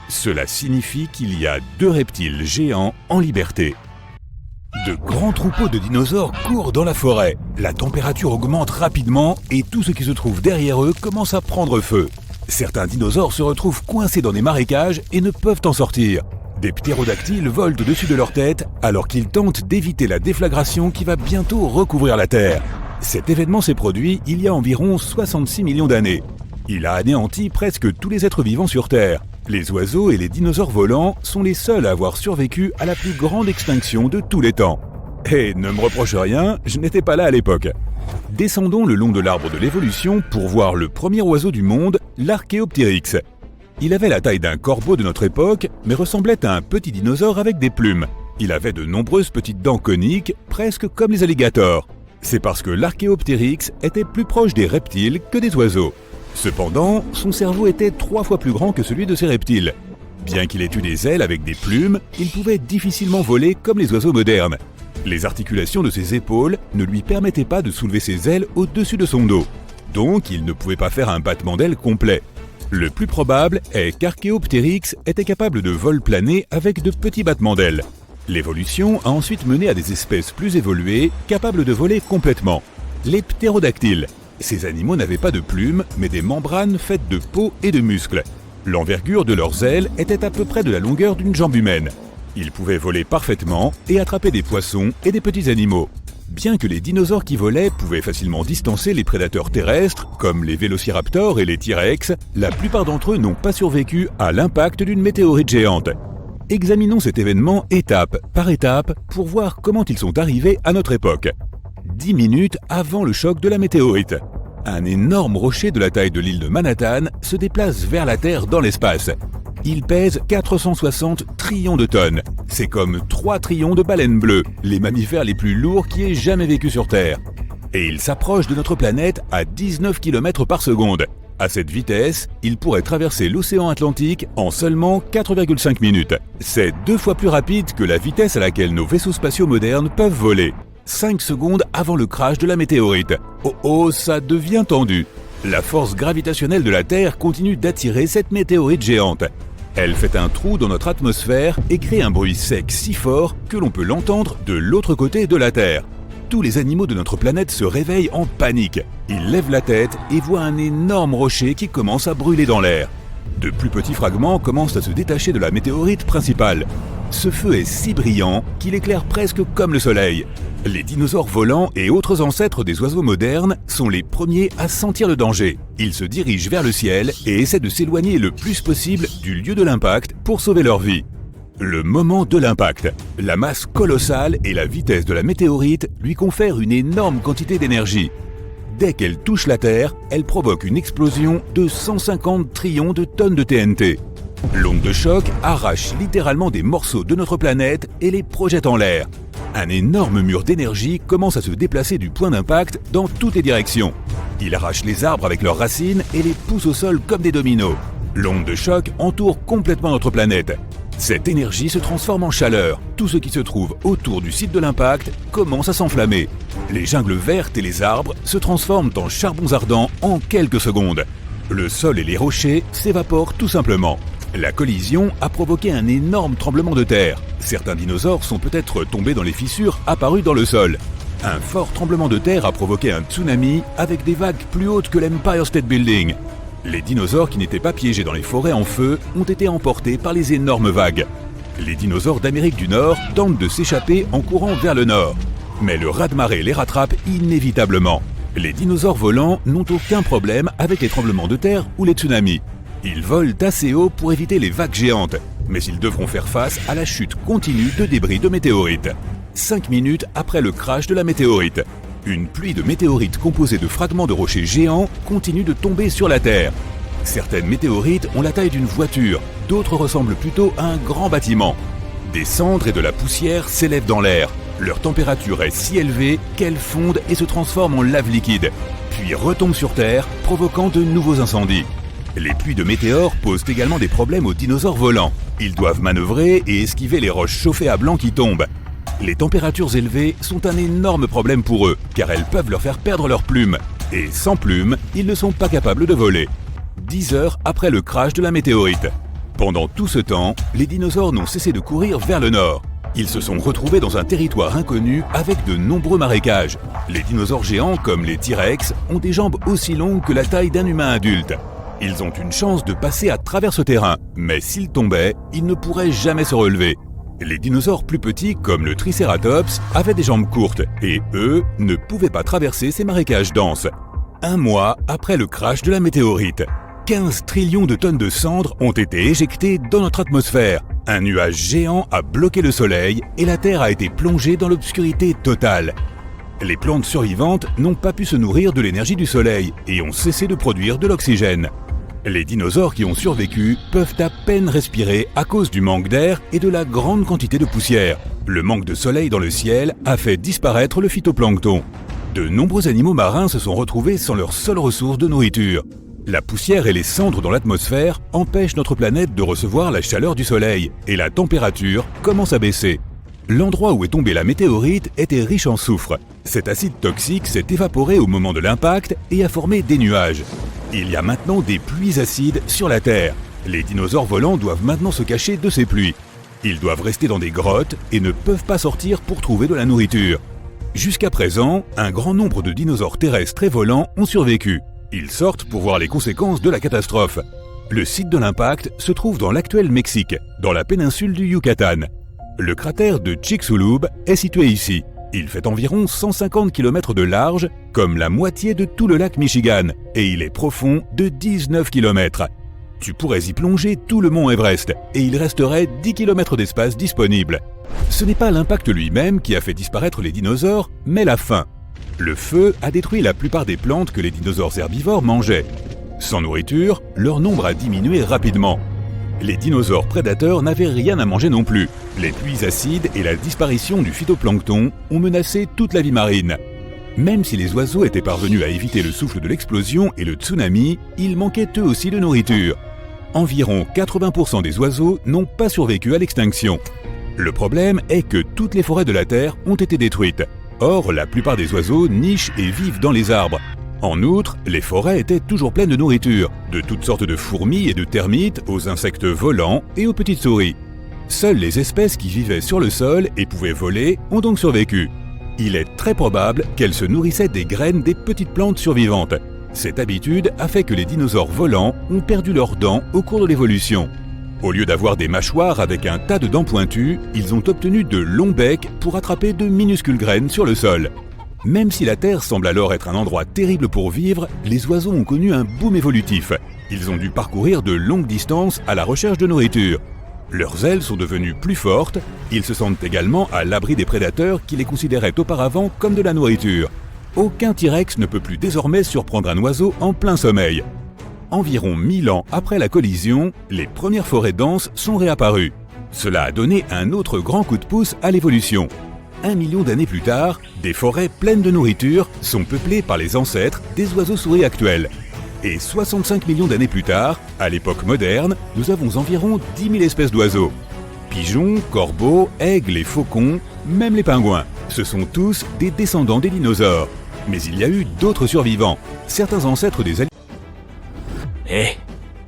Speaker 3: Cela signifie qu'il y a 2 reptiles géants en liberté. De grands troupeaux de dinosaures courent dans la forêt. La température augmente rapidement et tout ce qui se trouve derrière eux commence à prendre feu. Certains dinosaures se retrouvent coincés dans des marécages et ne peuvent en sortir. Des ptérodactyles volent au-dessus de leur tête alors qu'ils tentent d'éviter la déflagration qui va bientôt recouvrir la Terre. Cet événement s'est produit il y a environ 66 millions d'années. Il a anéanti presque tous les êtres vivants sur Terre. Les oiseaux et les dinosaures volants sont les seuls à avoir survécu à la plus grande extinction de tous les temps. Et ne me reproche rien, je n'étais pas là à l'époque. Descendons le long de l'arbre de l'évolution pour voir le premier oiseau du monde, l'Archéoptérix. Il avait la taille d'un corbeau de notre époque, mais ressemblait à un petit dinosaure avec des plumes. Il avait de nombreuses petites dents coniques, presque comme les alligators. C'est parce que l'Archéoptérix était plus proche des reptiles que des oiseaux. Cependant, son cerveau était 3 fois plus grand que celui de ces reptiles. Bien qu'il ait eu des ailes avec des plumes, il pouvait difficilement voler comme les oiseaux modernes. Les articulations de ses épaules ne lui permettaient pas de soulever ses ailes au-dessus de son dos. Donc, il ne pouvait pas faire un battement d'ailes complet. Le plus probable est qu'Archéoptérix était capable de vol plané avec de petits battements d'ailes. L'évolution a ensuite mené à des espèces plus évoluées, capables de voler complètement. Les ptérodactyles. Ces animaux n'avaient pas de plumes, mais des membranes faites de peau et de muscles. L'envergure de leurs ailes était à peu près de la longueur d'une jambe humaine. Ils pouvaient voler parfaitement et attraper des poissons et des petits animaux. Bien que les dinosaures qui volaient pouvaient facilement distancer les prédateurs terrestres, comme les vélociraptors et les T-Rex, la plupart d'entre eux n'ont pas survécu à l'impact d'une météorite géante. Examinons cet événement étape par étape pour voir comment ils sont arrivés à notre époque. 10 minutes avant le choc de la météorite. Un énorme rocher de la taille de l'île de Manhattan se déplace vers la Terre dans l'espace. Il pèse 460 trillions de tonnes. C'est comme 3 trillions de baleines bleues, les mammifères les plus lourds qui aient jamais vécu sur Terre. Et il s'approche de notre planète à 19 km par seconde. À cette vitesse, il pourrait traverser l'océan Atlantique en seulement 4,5 minutes. C'est 2 fois plus rapide que la vitesse à laquelle nos vaisseaux spatiaux modernes peuvent voler. 5 secondes avant le crash de la météorite. Oh, ça devient tendu. La force gravitationnelle de la Terre continue d'attirer cette météorite géante. Elle fait un trou dans notre atmosphère et crée un bruit sec si fort que l'on peut l'entendre de l'autre côté de la Terre. Tous les animaux de notre planète se réveillent en panique. Ils lèvent la tête et voient un énorme rocher qui commence à brûler dans l'air. De plus petits fragments commencent à se détacher de la météorite principale. Ce feu est si brillant qu'il éclaire presque comme le soleil. Les dinosaures volants et autres ancêtres des oiseaux modernes sont les premiers à sentir le danger. Ils se dirigent vers le ciel et essaient de s'éloigner le plus possible du lieu de l'impact pour sauver leur vie. Le moment de l'impact. La masse colossale et la vitesse de la météorite lui confèrent une énorme quantité d'énergie. dès qu'elle touche la Terre, elle provoque une explosion de 150 trillions de tonnes de TNT. L'onde de choc arrache littéralement des morceaux de notre planète et les projette en l'air. Un énorme mur d'énergie commence à se déplacer du point d'impact dans toutes les directions. Il arrache les arbres avec leurs racines et les pousse au sol comme des dominos. L'onde de choc entoure complètement notre planète. Cette énergie se transforme en chaleur. Tout ce qui se trouve autour du site de l'impact commence à s'enflammer. Les jungles vertes et les arbres se transforment en charbons ardents en quelques secondes. Le sol et les rochers s'évaporent tout simplement. La collision a provoqué un énorme tremblement de terre. Certains dinosaures sont peut-être tombés dans les fissures apparues dans le sol. Un fort tremblement de terre a provoqué un tsunami avec des vagues plus hautes que l'Empire State Building. Les dinosaures qui n'étaient pas piégés dans les forêts en feu ont été emportés par les énormes vagues. Les dinosaures d'Amérique du Nord tentent de s'échapper en courant vers le nord. Mais le raz-de-marée les rattrape inévitablement. Les dinosaures volants n'ont aucun problème avec les tremblements de terre ou les tsunamis. Ils volent assez haut pour éviter les vagues géantes, mais ils devront faire face à la chute continue de débris de météorites. 5 minutes après le crash de la météorite, une pluie de météorites composée de fragments de rochers géants continue de tomber sur la Terre. Certaines météorites ont la taille d'une voiture, d'autres ressemblent plutôt à un grand bâtiment. Des cendres et de la poussière s'élèvent dans l'air. Leur température est si élevée qu'elles fondent et se transforment en lave liquide, puis retombent sur Terre, provoquant de nouveaux incendies. Les pluies de météores posent également des problèmes aux dinosaures volants. Ils doivent manœuvrer et esquiver les roches chauffées à blanc qui tombent. Les températures élevées sont un énorme problème pour eux, car elles peuvent leur faire perdre leurs plumes. Et sans plumes, ils ne sont pas capables de voler. 10 heures après le crash de la météorite. Pendant tout ce temps, les dinosaures n'ont cessé de courir vers le nord. Ils se sont retrouvés dans un territoire inconnu avec de nombreux marécages. Les dinosaures géants comme les T-Rex ont des jambes aussi longues que la taille d'un humain adulte. Ils ont une chance de passer à travers ce terrain, mais s'ils tombaient, ils ne pourraient jamais se relever. Les dinosaures plus petits, comme le Triceratops, avaient des jambes courtes, et eux ne pouvaient pas traverser ces marécages denses. 1 mois après le crash de la météorite, 15 trillions de tonnes de cendres ont été éjectées dans notre atmosphère. Un nuage géant a bloqué le soleil et la Terre a été plongée dans l'obscurité totale. Les plantes survivantes n'ont pas pu se nourrir de l'énergie du soleil et ont cessé de produire de l'oxygène. Les dinosaures qui ont survécu peuvent à peine respirer à cause du manque d'air et de la grande quantité de poussière. Le manque de soleil dans le ciel a fait disparaître le phytoplancton. De nombreux animaux marins se sont retrouvés sans leur seule ressource de nourriture. La poussière et les cendres dans l'atmosphère empêchent notre planète de recevoir la chaleur du soleil et la température commence à baisser. L'endroit où est tombée la météorite était riche en soufre. Cet acide toxique s'est évaporé au moment de l'impact et a formé des nuages. Il y a maintenant des pluies acides sur la Terre. Les dinosaures volants doivent maintenant se cacher de ces pluies. Ils doivent rester dans des grottes et ne peuvent pas sortir pour trouver de la nourriture. Jusqu'à présent, un grand nombre de dinosaures terrestres et volants ont survécu. Ils sortent pour voir les conséquences de la catastrophe. Le site de l'impact se trouve dans l'actuel Mexique, dans la péninsule du Yucatan. Le cratère de Chicxulub est situé ici. Il fait environ 150 km de large, comme la moitié de tout le lac Michigan, et il est profond de 19 km. Tu pourrais y plonger tout le mont Everest, et il resterait 10 km d'espace disponible. Ce n'est pas l'impact lui-même qui a fait disparaître les dinosaures, mais la faim. Le feu a détruit la plupart des plantes que les dinosaures herbivores mangeaient. Sans nourriture, leur nombre a diminué rapidement. Les dinosaures prédateurs n'avaient rien à manger non plus. Les pluies acides et la disparition du phytoplancton ont menacé toute la vie marine. Même si les oiseaux étaient parvenus à éviter le souffle de l'explosion et le tsunami, ils manquaient eux aussi de nourriture. Environ 80% des oiseaux n'ont pas survécu à l'extinction. Le problème est que toutes les forêts de la Terre ont été détruites. Or, la plupart des oiseaux nichent et vivent dans les arbres. En outre, les forêts étaient toujours pleines de nourriture, de toutes sortes de fourmis et de termites aux insectes volants et aux petites souris. Seules les espèces qui vivaient sur le sol et pouvaient voler ont donc survécu. Il est très probable qu'elles se nourrissaient des graines des petites plantes survivantes. Cette habitude a fait que les dinosaures volants ont perdu leurs dents au cours de l'évolution. Au lieu d'avoir des mâchoires avec un tas de dents pointues, ils ont obtenu de longs becs pour attraper de minuscules graines sur le sol. Même si la Terre semble alors être un endroit terrible pour vivre, les oiseaux ont connu un boom évolutif. Ils ont dû parcourir de longues distances à la recherche de nourriture. Leurs ailes sont devenues plus fortes, ils se sentent également à l'abri des prédateurs qui les considéraient auparavant comme de la nourriture. Aucun T-Rex ne peut plus désormais surprendre un oiseau en plein sommeil. Environ 1000 ans après la collision, les premières forêts denses sont réapparues. Cela a donné un autre grand coup de pouce à l'évolution. 1 million d'années plus tard, des forêts pleines de nourriture sont peuplées par les ancêtres des oiseaux-souris actuels. Et 65 millions d'années plus tard, à l'époque moderne, nous avons environ 10 000 espèces d'oiseaux. Pigeons, corbeaux, aigles et faucons, même les pingouins. Ce sont tous des descendants des dinosaures. Mais il y a eu d'autres survivants, certains ancêtres des animaux.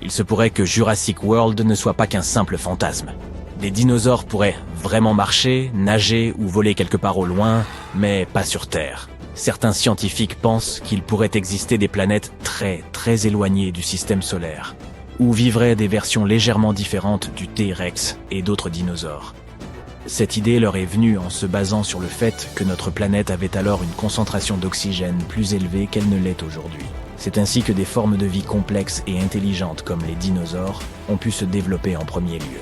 Speaker 1: Il se pourrait que Jurassic World ne soit pas qu'un simple fantasme. Des dinosaures pourraient vraiment marcher, nager ou voler quelque part au loin, mais pas sur Terre. Certains scientifiques pensent qu'il pourrait exister des planètes très éloignées du système solaire, où vivraient des versions légèrement différentes du T-Rex et d'autres dinosaures. Cette idée leur est venue en se basant sur le fait que notre planète avait alors une concentration d'oxygène plus élevée qu'elle ne l'est aujourd'hui. C'est ainsi que des formes de vie complexes et intelligentes comme les dinosaures ont pu se développer en premier lieu.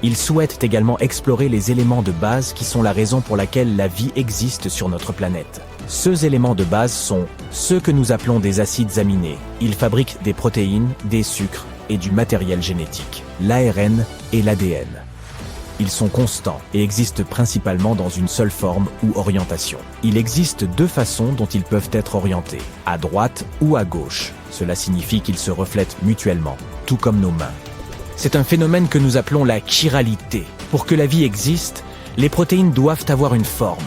Speaker 1: Ils souhaitent également explorer les éléments de base qui sont la raison pour laquelle la vie existe sur notre planète. Ces éléments de base sont ceux que nous appelons des acides aminés. Ils fabriquent des protéines, des sucres et du matériel génétique, l'ARN et l'ADN. Ils sont constants et existent principalement dans une seule forme ou orientation. Il existe deux façons dont ils peuvent être orientés, à droite ou à gauche. Cela signifie qu'ils se reflètent mutuellement, tout comme nos mains. C'est un phénomène que nous appelons la chiralité. Pour que la vie existe, les protéines doivent avoir une forme,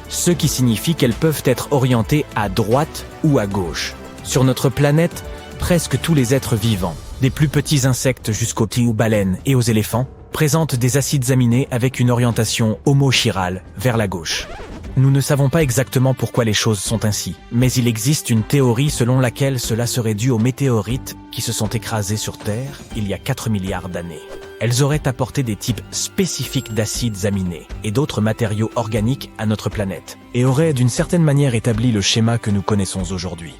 Speaker 1: ce qui signifie qu'elles peuvent être orientées à droite ou à gauche. Sur notre planète, presque tous les êtres vivants, des plus petits insectes jusqu'aux baleines et aux éléphants, présentent des acides aminés avec une orientation homochirale vers la gauche. Nous ne savons pas exactement pourquoi les choses sont ainsi, mais il existe une théorie selon laquelle cela serait dû aux météorites qui se sont écrasés sur Terre il y a 4 milliards d'années. Elles auraient apporté des types spécifiques d'acides aminés et d'autres matériaux organiques à notre planète, et auraient d'une certaine manière établi le schéma que nous connaissons aujourd'hui.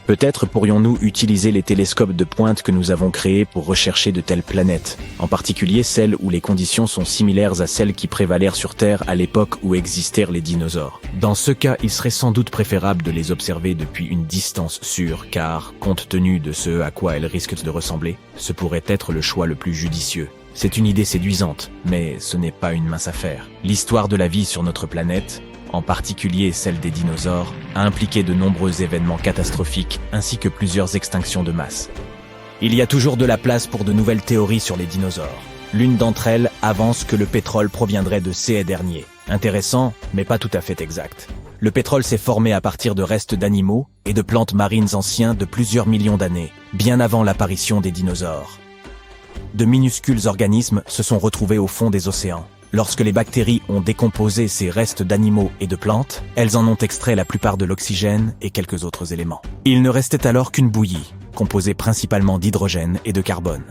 Speaker 1: Peut-être pourrions-nous utiliser les télescopes de pointe que nous avons créés pour rechercher de telles planètes, en particulier celles où les conditions sont similaires à celles qui prévalèrent sur Terre à l'époque où existèrent les dinosaures. Dans ce cas, il serait sans doute préférable de les observer depuis une distance sûre, car, compte tenu de ce à quoi elles risquent de ressembler, ce pourrait être le choix le plus judicieux. C'est une idée séduisante, mais ce n'est pas une mince affaire. L'histoire de la vie sur notre planète, en particulier celle des dinosaures, a impliqué de nombreux événements catastrophiques ainsi que plusieurs extinctions de masse. Il y a toujours de la place pour de nouvelles théories sur les dinosaures. L'une d'entre elles avance que le pétrole proviendrait de ces derniers. Intéressant, mais pas tout à fait exact. Le pétrole s'est formé à partir de restes d'animaux et de plantes marines anciens de plusieurs millions d'années, bien avant l'apparition des dinosaures. De minuscules organismes se sont retrouvés au fond des océans. Lorsque les bactéries ont décomposé ces restes d'animaux et de plantes, elles en ont extrait la plupart de l'oxygène et quelques autres éléments. Il ne restait alors qu'une bouillie, composée principalement d'hydrogène et de carbone.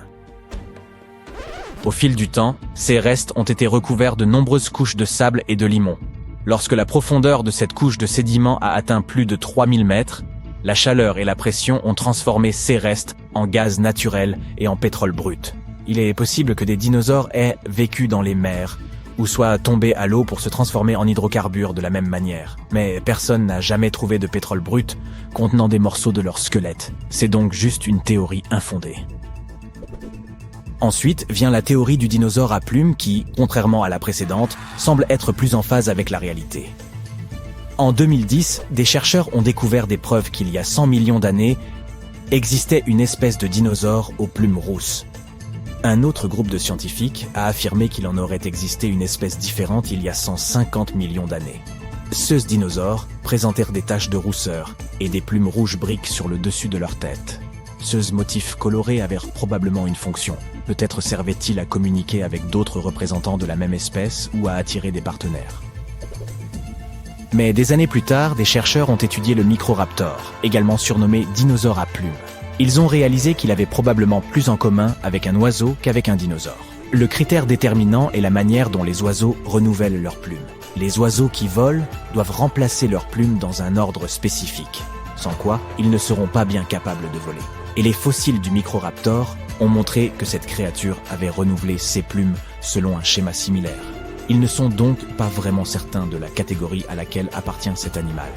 Speaker 1: Au fil du temps, ces restes ont été recouverts de nombreuses couches de sable et de limon. Lorsque la profondeur de cette couche de sédiments a atteint plus de 3000 mètres, la chaleur et la pression ont transformé ces restes en gaz naturel et en pétrole brut. Il est possible que des dinosaures aient vécu dans les mers, ou soient tombés à l'eau pour se transformer en hydrocarbures de la même manière. Mais personne n'a jamais trouvé de pétrole brut contenant des morceaux de leur squelette. C'est donc juste une théorie infondée. Ensuite vient la théorie du dinosaure à plumes qui, contrairement à la précédente, semble être plus en phase avec la réalité. En 2010, des chercheurs ont découvert des preuves qu'il y a 100 millions d'années existait une espèce de dinosaure aux plumes rousses. Un autre groupe de scientifiques a affirmé qu'il en aurait existé une espèce différente il y a 150 millions d'années. Ces dinosaures présentèrent des taches de rousseur et des plumes rouges briques sur le dessus de leur tête. Ces motifs colorés avaient probablement une fonction. Peut-être servaient-ils à communiquer avec d'autres représentants de la même espèce ou à attirer des partenaires. Mais des années plus tard, des chercheurs ont étudié le Microraptor, également surnommé dinosaure à plumes. Ils ont réalisé qu'il avait probablement plus en commun avec un oiseau qu'avec un dinosaure. Le critère déterminant est la manière dont les oiseaux renouvellent leurs plumes. Les oiseaux qui volent doivent remplacer leurs plumes dans un ordre spécifique, sans quoi ils ne seront pas bien capables de voler. Et les fossiles du Microraptor ont montré que cette créature avait renouvelé ses plumes selon un schéma similaire. Ils ne sont donc pas vraiment certains de la catégorie à laquelle appartient cet animal.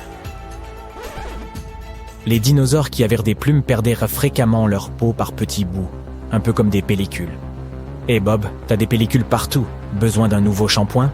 Speaker 1: Les dinosaures qui avaient des plumes perdaient fréquemment leur peau par petits bouts, un peu comme des pellicules. « Hé Bob, t'as des pellicules partout, besoin d'un nouveau shampoing ?»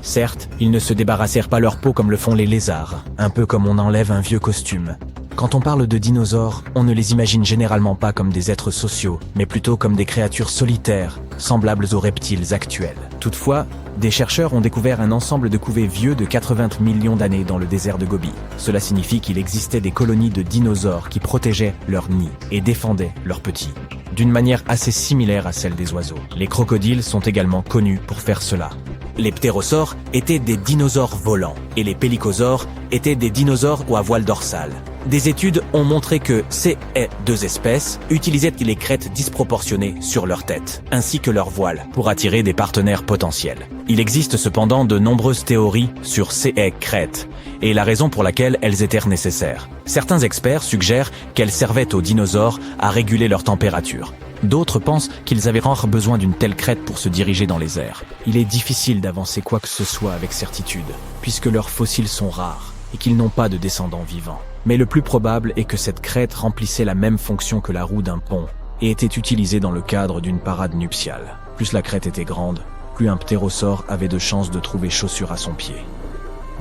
Speaker 1: Certes, ils ne se débarrassèrent pas leur peau comme le font les lézards, un peu comme on enlève un vieux costume. Quand on parle de dinosaures, on ne les imagine généralement pas comme des êtres sociaux, mais plutôt comme des créatures solitaires, semblables aux reptiles actuels. Toutefois, des chercheurs ont découvert un ensemble de couvées vieux de 80 millions d'années dans le désert de Gobi. Cela signifie qu'il existait des colonies de dinosaures qui protégeaient leurs nids et défendaient leurs petits, d'une manière assez similaire à celle des oiseaux. Les crocodiles sont également connus pour faire cela. Les ptérosaures étaient des dinosaures volants et les pélicosaures étaient des dinosaures à voile dorsale. Des études ont montré que ces deux espèces utilisaient les crêtes disproportionnées sur leur tête, ainsi que leur voile, pour attirer des partenaires potentiels. Il existe cependant de nombreuses théories sur ces crêtes et la raison pour laquelle elles étaient nécessaires. Certains experts suggèrent qu'elles servaient aux dinosaures à réguler leur température. D'autres pensent qu'ils avaient rare besoin d'une telle crête pour se diriger dans les airs. Il est difficile d'avancer quoi que ce soit avec certitude, puisque leurs fossiles sont rares et qu'ils n'ont pas de descendants vivants. Mais le plus probable est que cette crête remplissait la même fonction que la roue d'un pont et était utilisée dans le cadre d'une parade nuptiale. Plus la crête était grande, plus un ptérosaure avait de chances de trouver chaussure à son pied.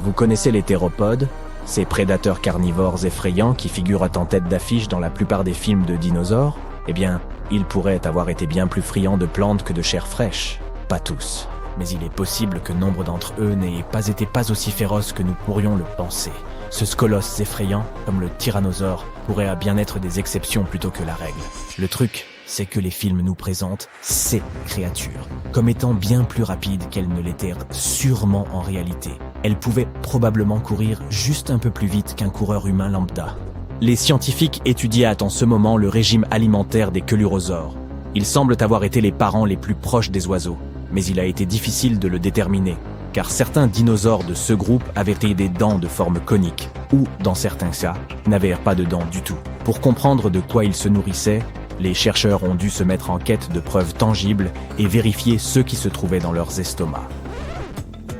Speaker 1: Vous connaissez les théropodes, ces prédateurs carnivores effrayants qui figurent en tête d'affiche dans la plupart des films de dinosaures? Eh bien, ils pourraient avoir été bien plus friands de plantes que de chair fraîche. Pas tous, mais il est possible que nombre d'entre eux n'aient pas été aussi féroces que nous pourrions le penser. Ce colosse effrayant, comme le tyrannosaure, pourrait bien être des exceptions plutôt que la règle. Le truc, c'est que les films nous présentent ces créatures comme étant bien plus rapides qu'elles ne l'étaient sûrement en réalité. Elles pouvaient probablement courir juste un peu plus vite qu'un coureur humain lambda. Les scientifiques étudiaient en ce moment le régime alimentaire des chelurosaures. Ils semblent avoir été les parents les plus proches des oiseaux, mais il a été difficile de le déterminer, car certains dinosaures de ce groupe avaient des dents de forme conique, ou, dans certains cas, n'avaient pas de dents du tout. Pour comprendre de quoi ils se nourrissaient, les chercheurs ont dû se mettre en quête de preuves tangibles et vérifier ce qui se trouvait dans leurs estomacs.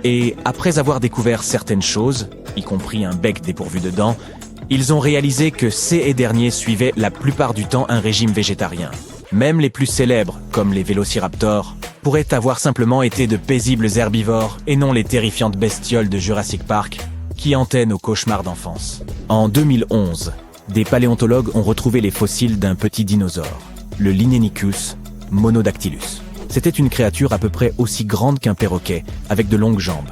Speaker 1: Et après avoir découvert certaines choses, y compris un bec dépourvu de dents, ils ont réalisé que ces derniers suivaient la plupart du temps un régime végétarien. Même les plus célèbres, comme les vélociraptors, pourraient avoir simplement été de paisibles herbivores et non les terrifiantes bestioles de Jurassic Park qui hantaient nos cauchemars d'enfance. En 2011, des paléontologues ont retrouvé les fossiles d'un petit dinosaure, le Linenicus monodactylus. C'était une créature à peu près aussi grande qu'un perroquet, avec de longues jambes.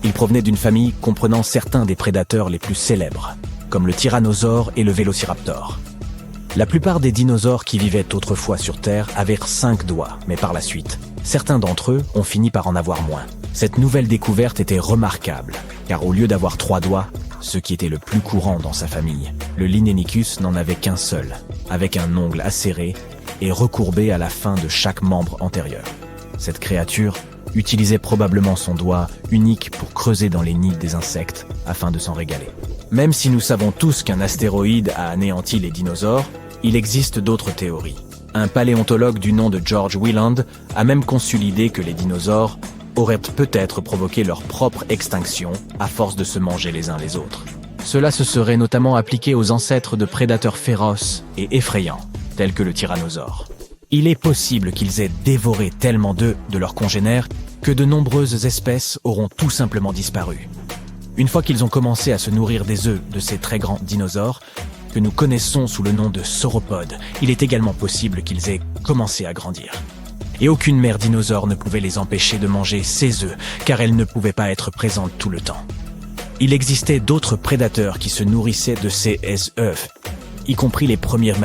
Speaker 1: Il provenait d'une famille comprenant certains des prédateurs les plus célèbres, comme le tyrannosaure et le vélociraptor. La plupart des dinosaures qui vivaient autrefois sur Terre avaient 5 doigts, mais par la suite, certains d'entre eux ont fini par en avoir moins. Cette nouvelle découverte était remarquable, car au lieu d'avoir 3 doigts, ce qui était le plus courant dans sa famille, le Linenicus n'en avait qu'un seul, avec un ongle acéré et recourbé à la fin de chaque membre antérieur. Cette créature utilisait probablement son doigt unique pour creuser dans les nids des insectes afin de s'en régaler. Même si nous savons tous qu'un astéroïde a anéanti les dinosaures, il existe d'autres théories. Un paléontologue du nom de George Wieland a même conçu l'idée que les dinosaures auraient peut-être provoqué leur propre extinction à force de se manger les uns les autres. Cela se serait notamment appliqué aux ancêtres de prédateurs féroces et effrayants, tels que le tyrannosaure. Il est possible qu'ils aient dévoré tellement d'œufs de leurs congénères que de nombreuses espèces auront tout simplement disparu. Une fois qu'ils ont commencé à se nourrir des œufs de ces très grands dinosaures, que nous connaissons sous le nom de sauropodes, il est également possible qu'ils aient commencé à grandir. Et aucune mère dinosaure ne pouvait les empêcher de manger ces œufs, car elles ne pouvaient pas être présentes tout le temps. Il existait d'autres prédateurs qui se nourrissaient de ces œufs, y compris les premiers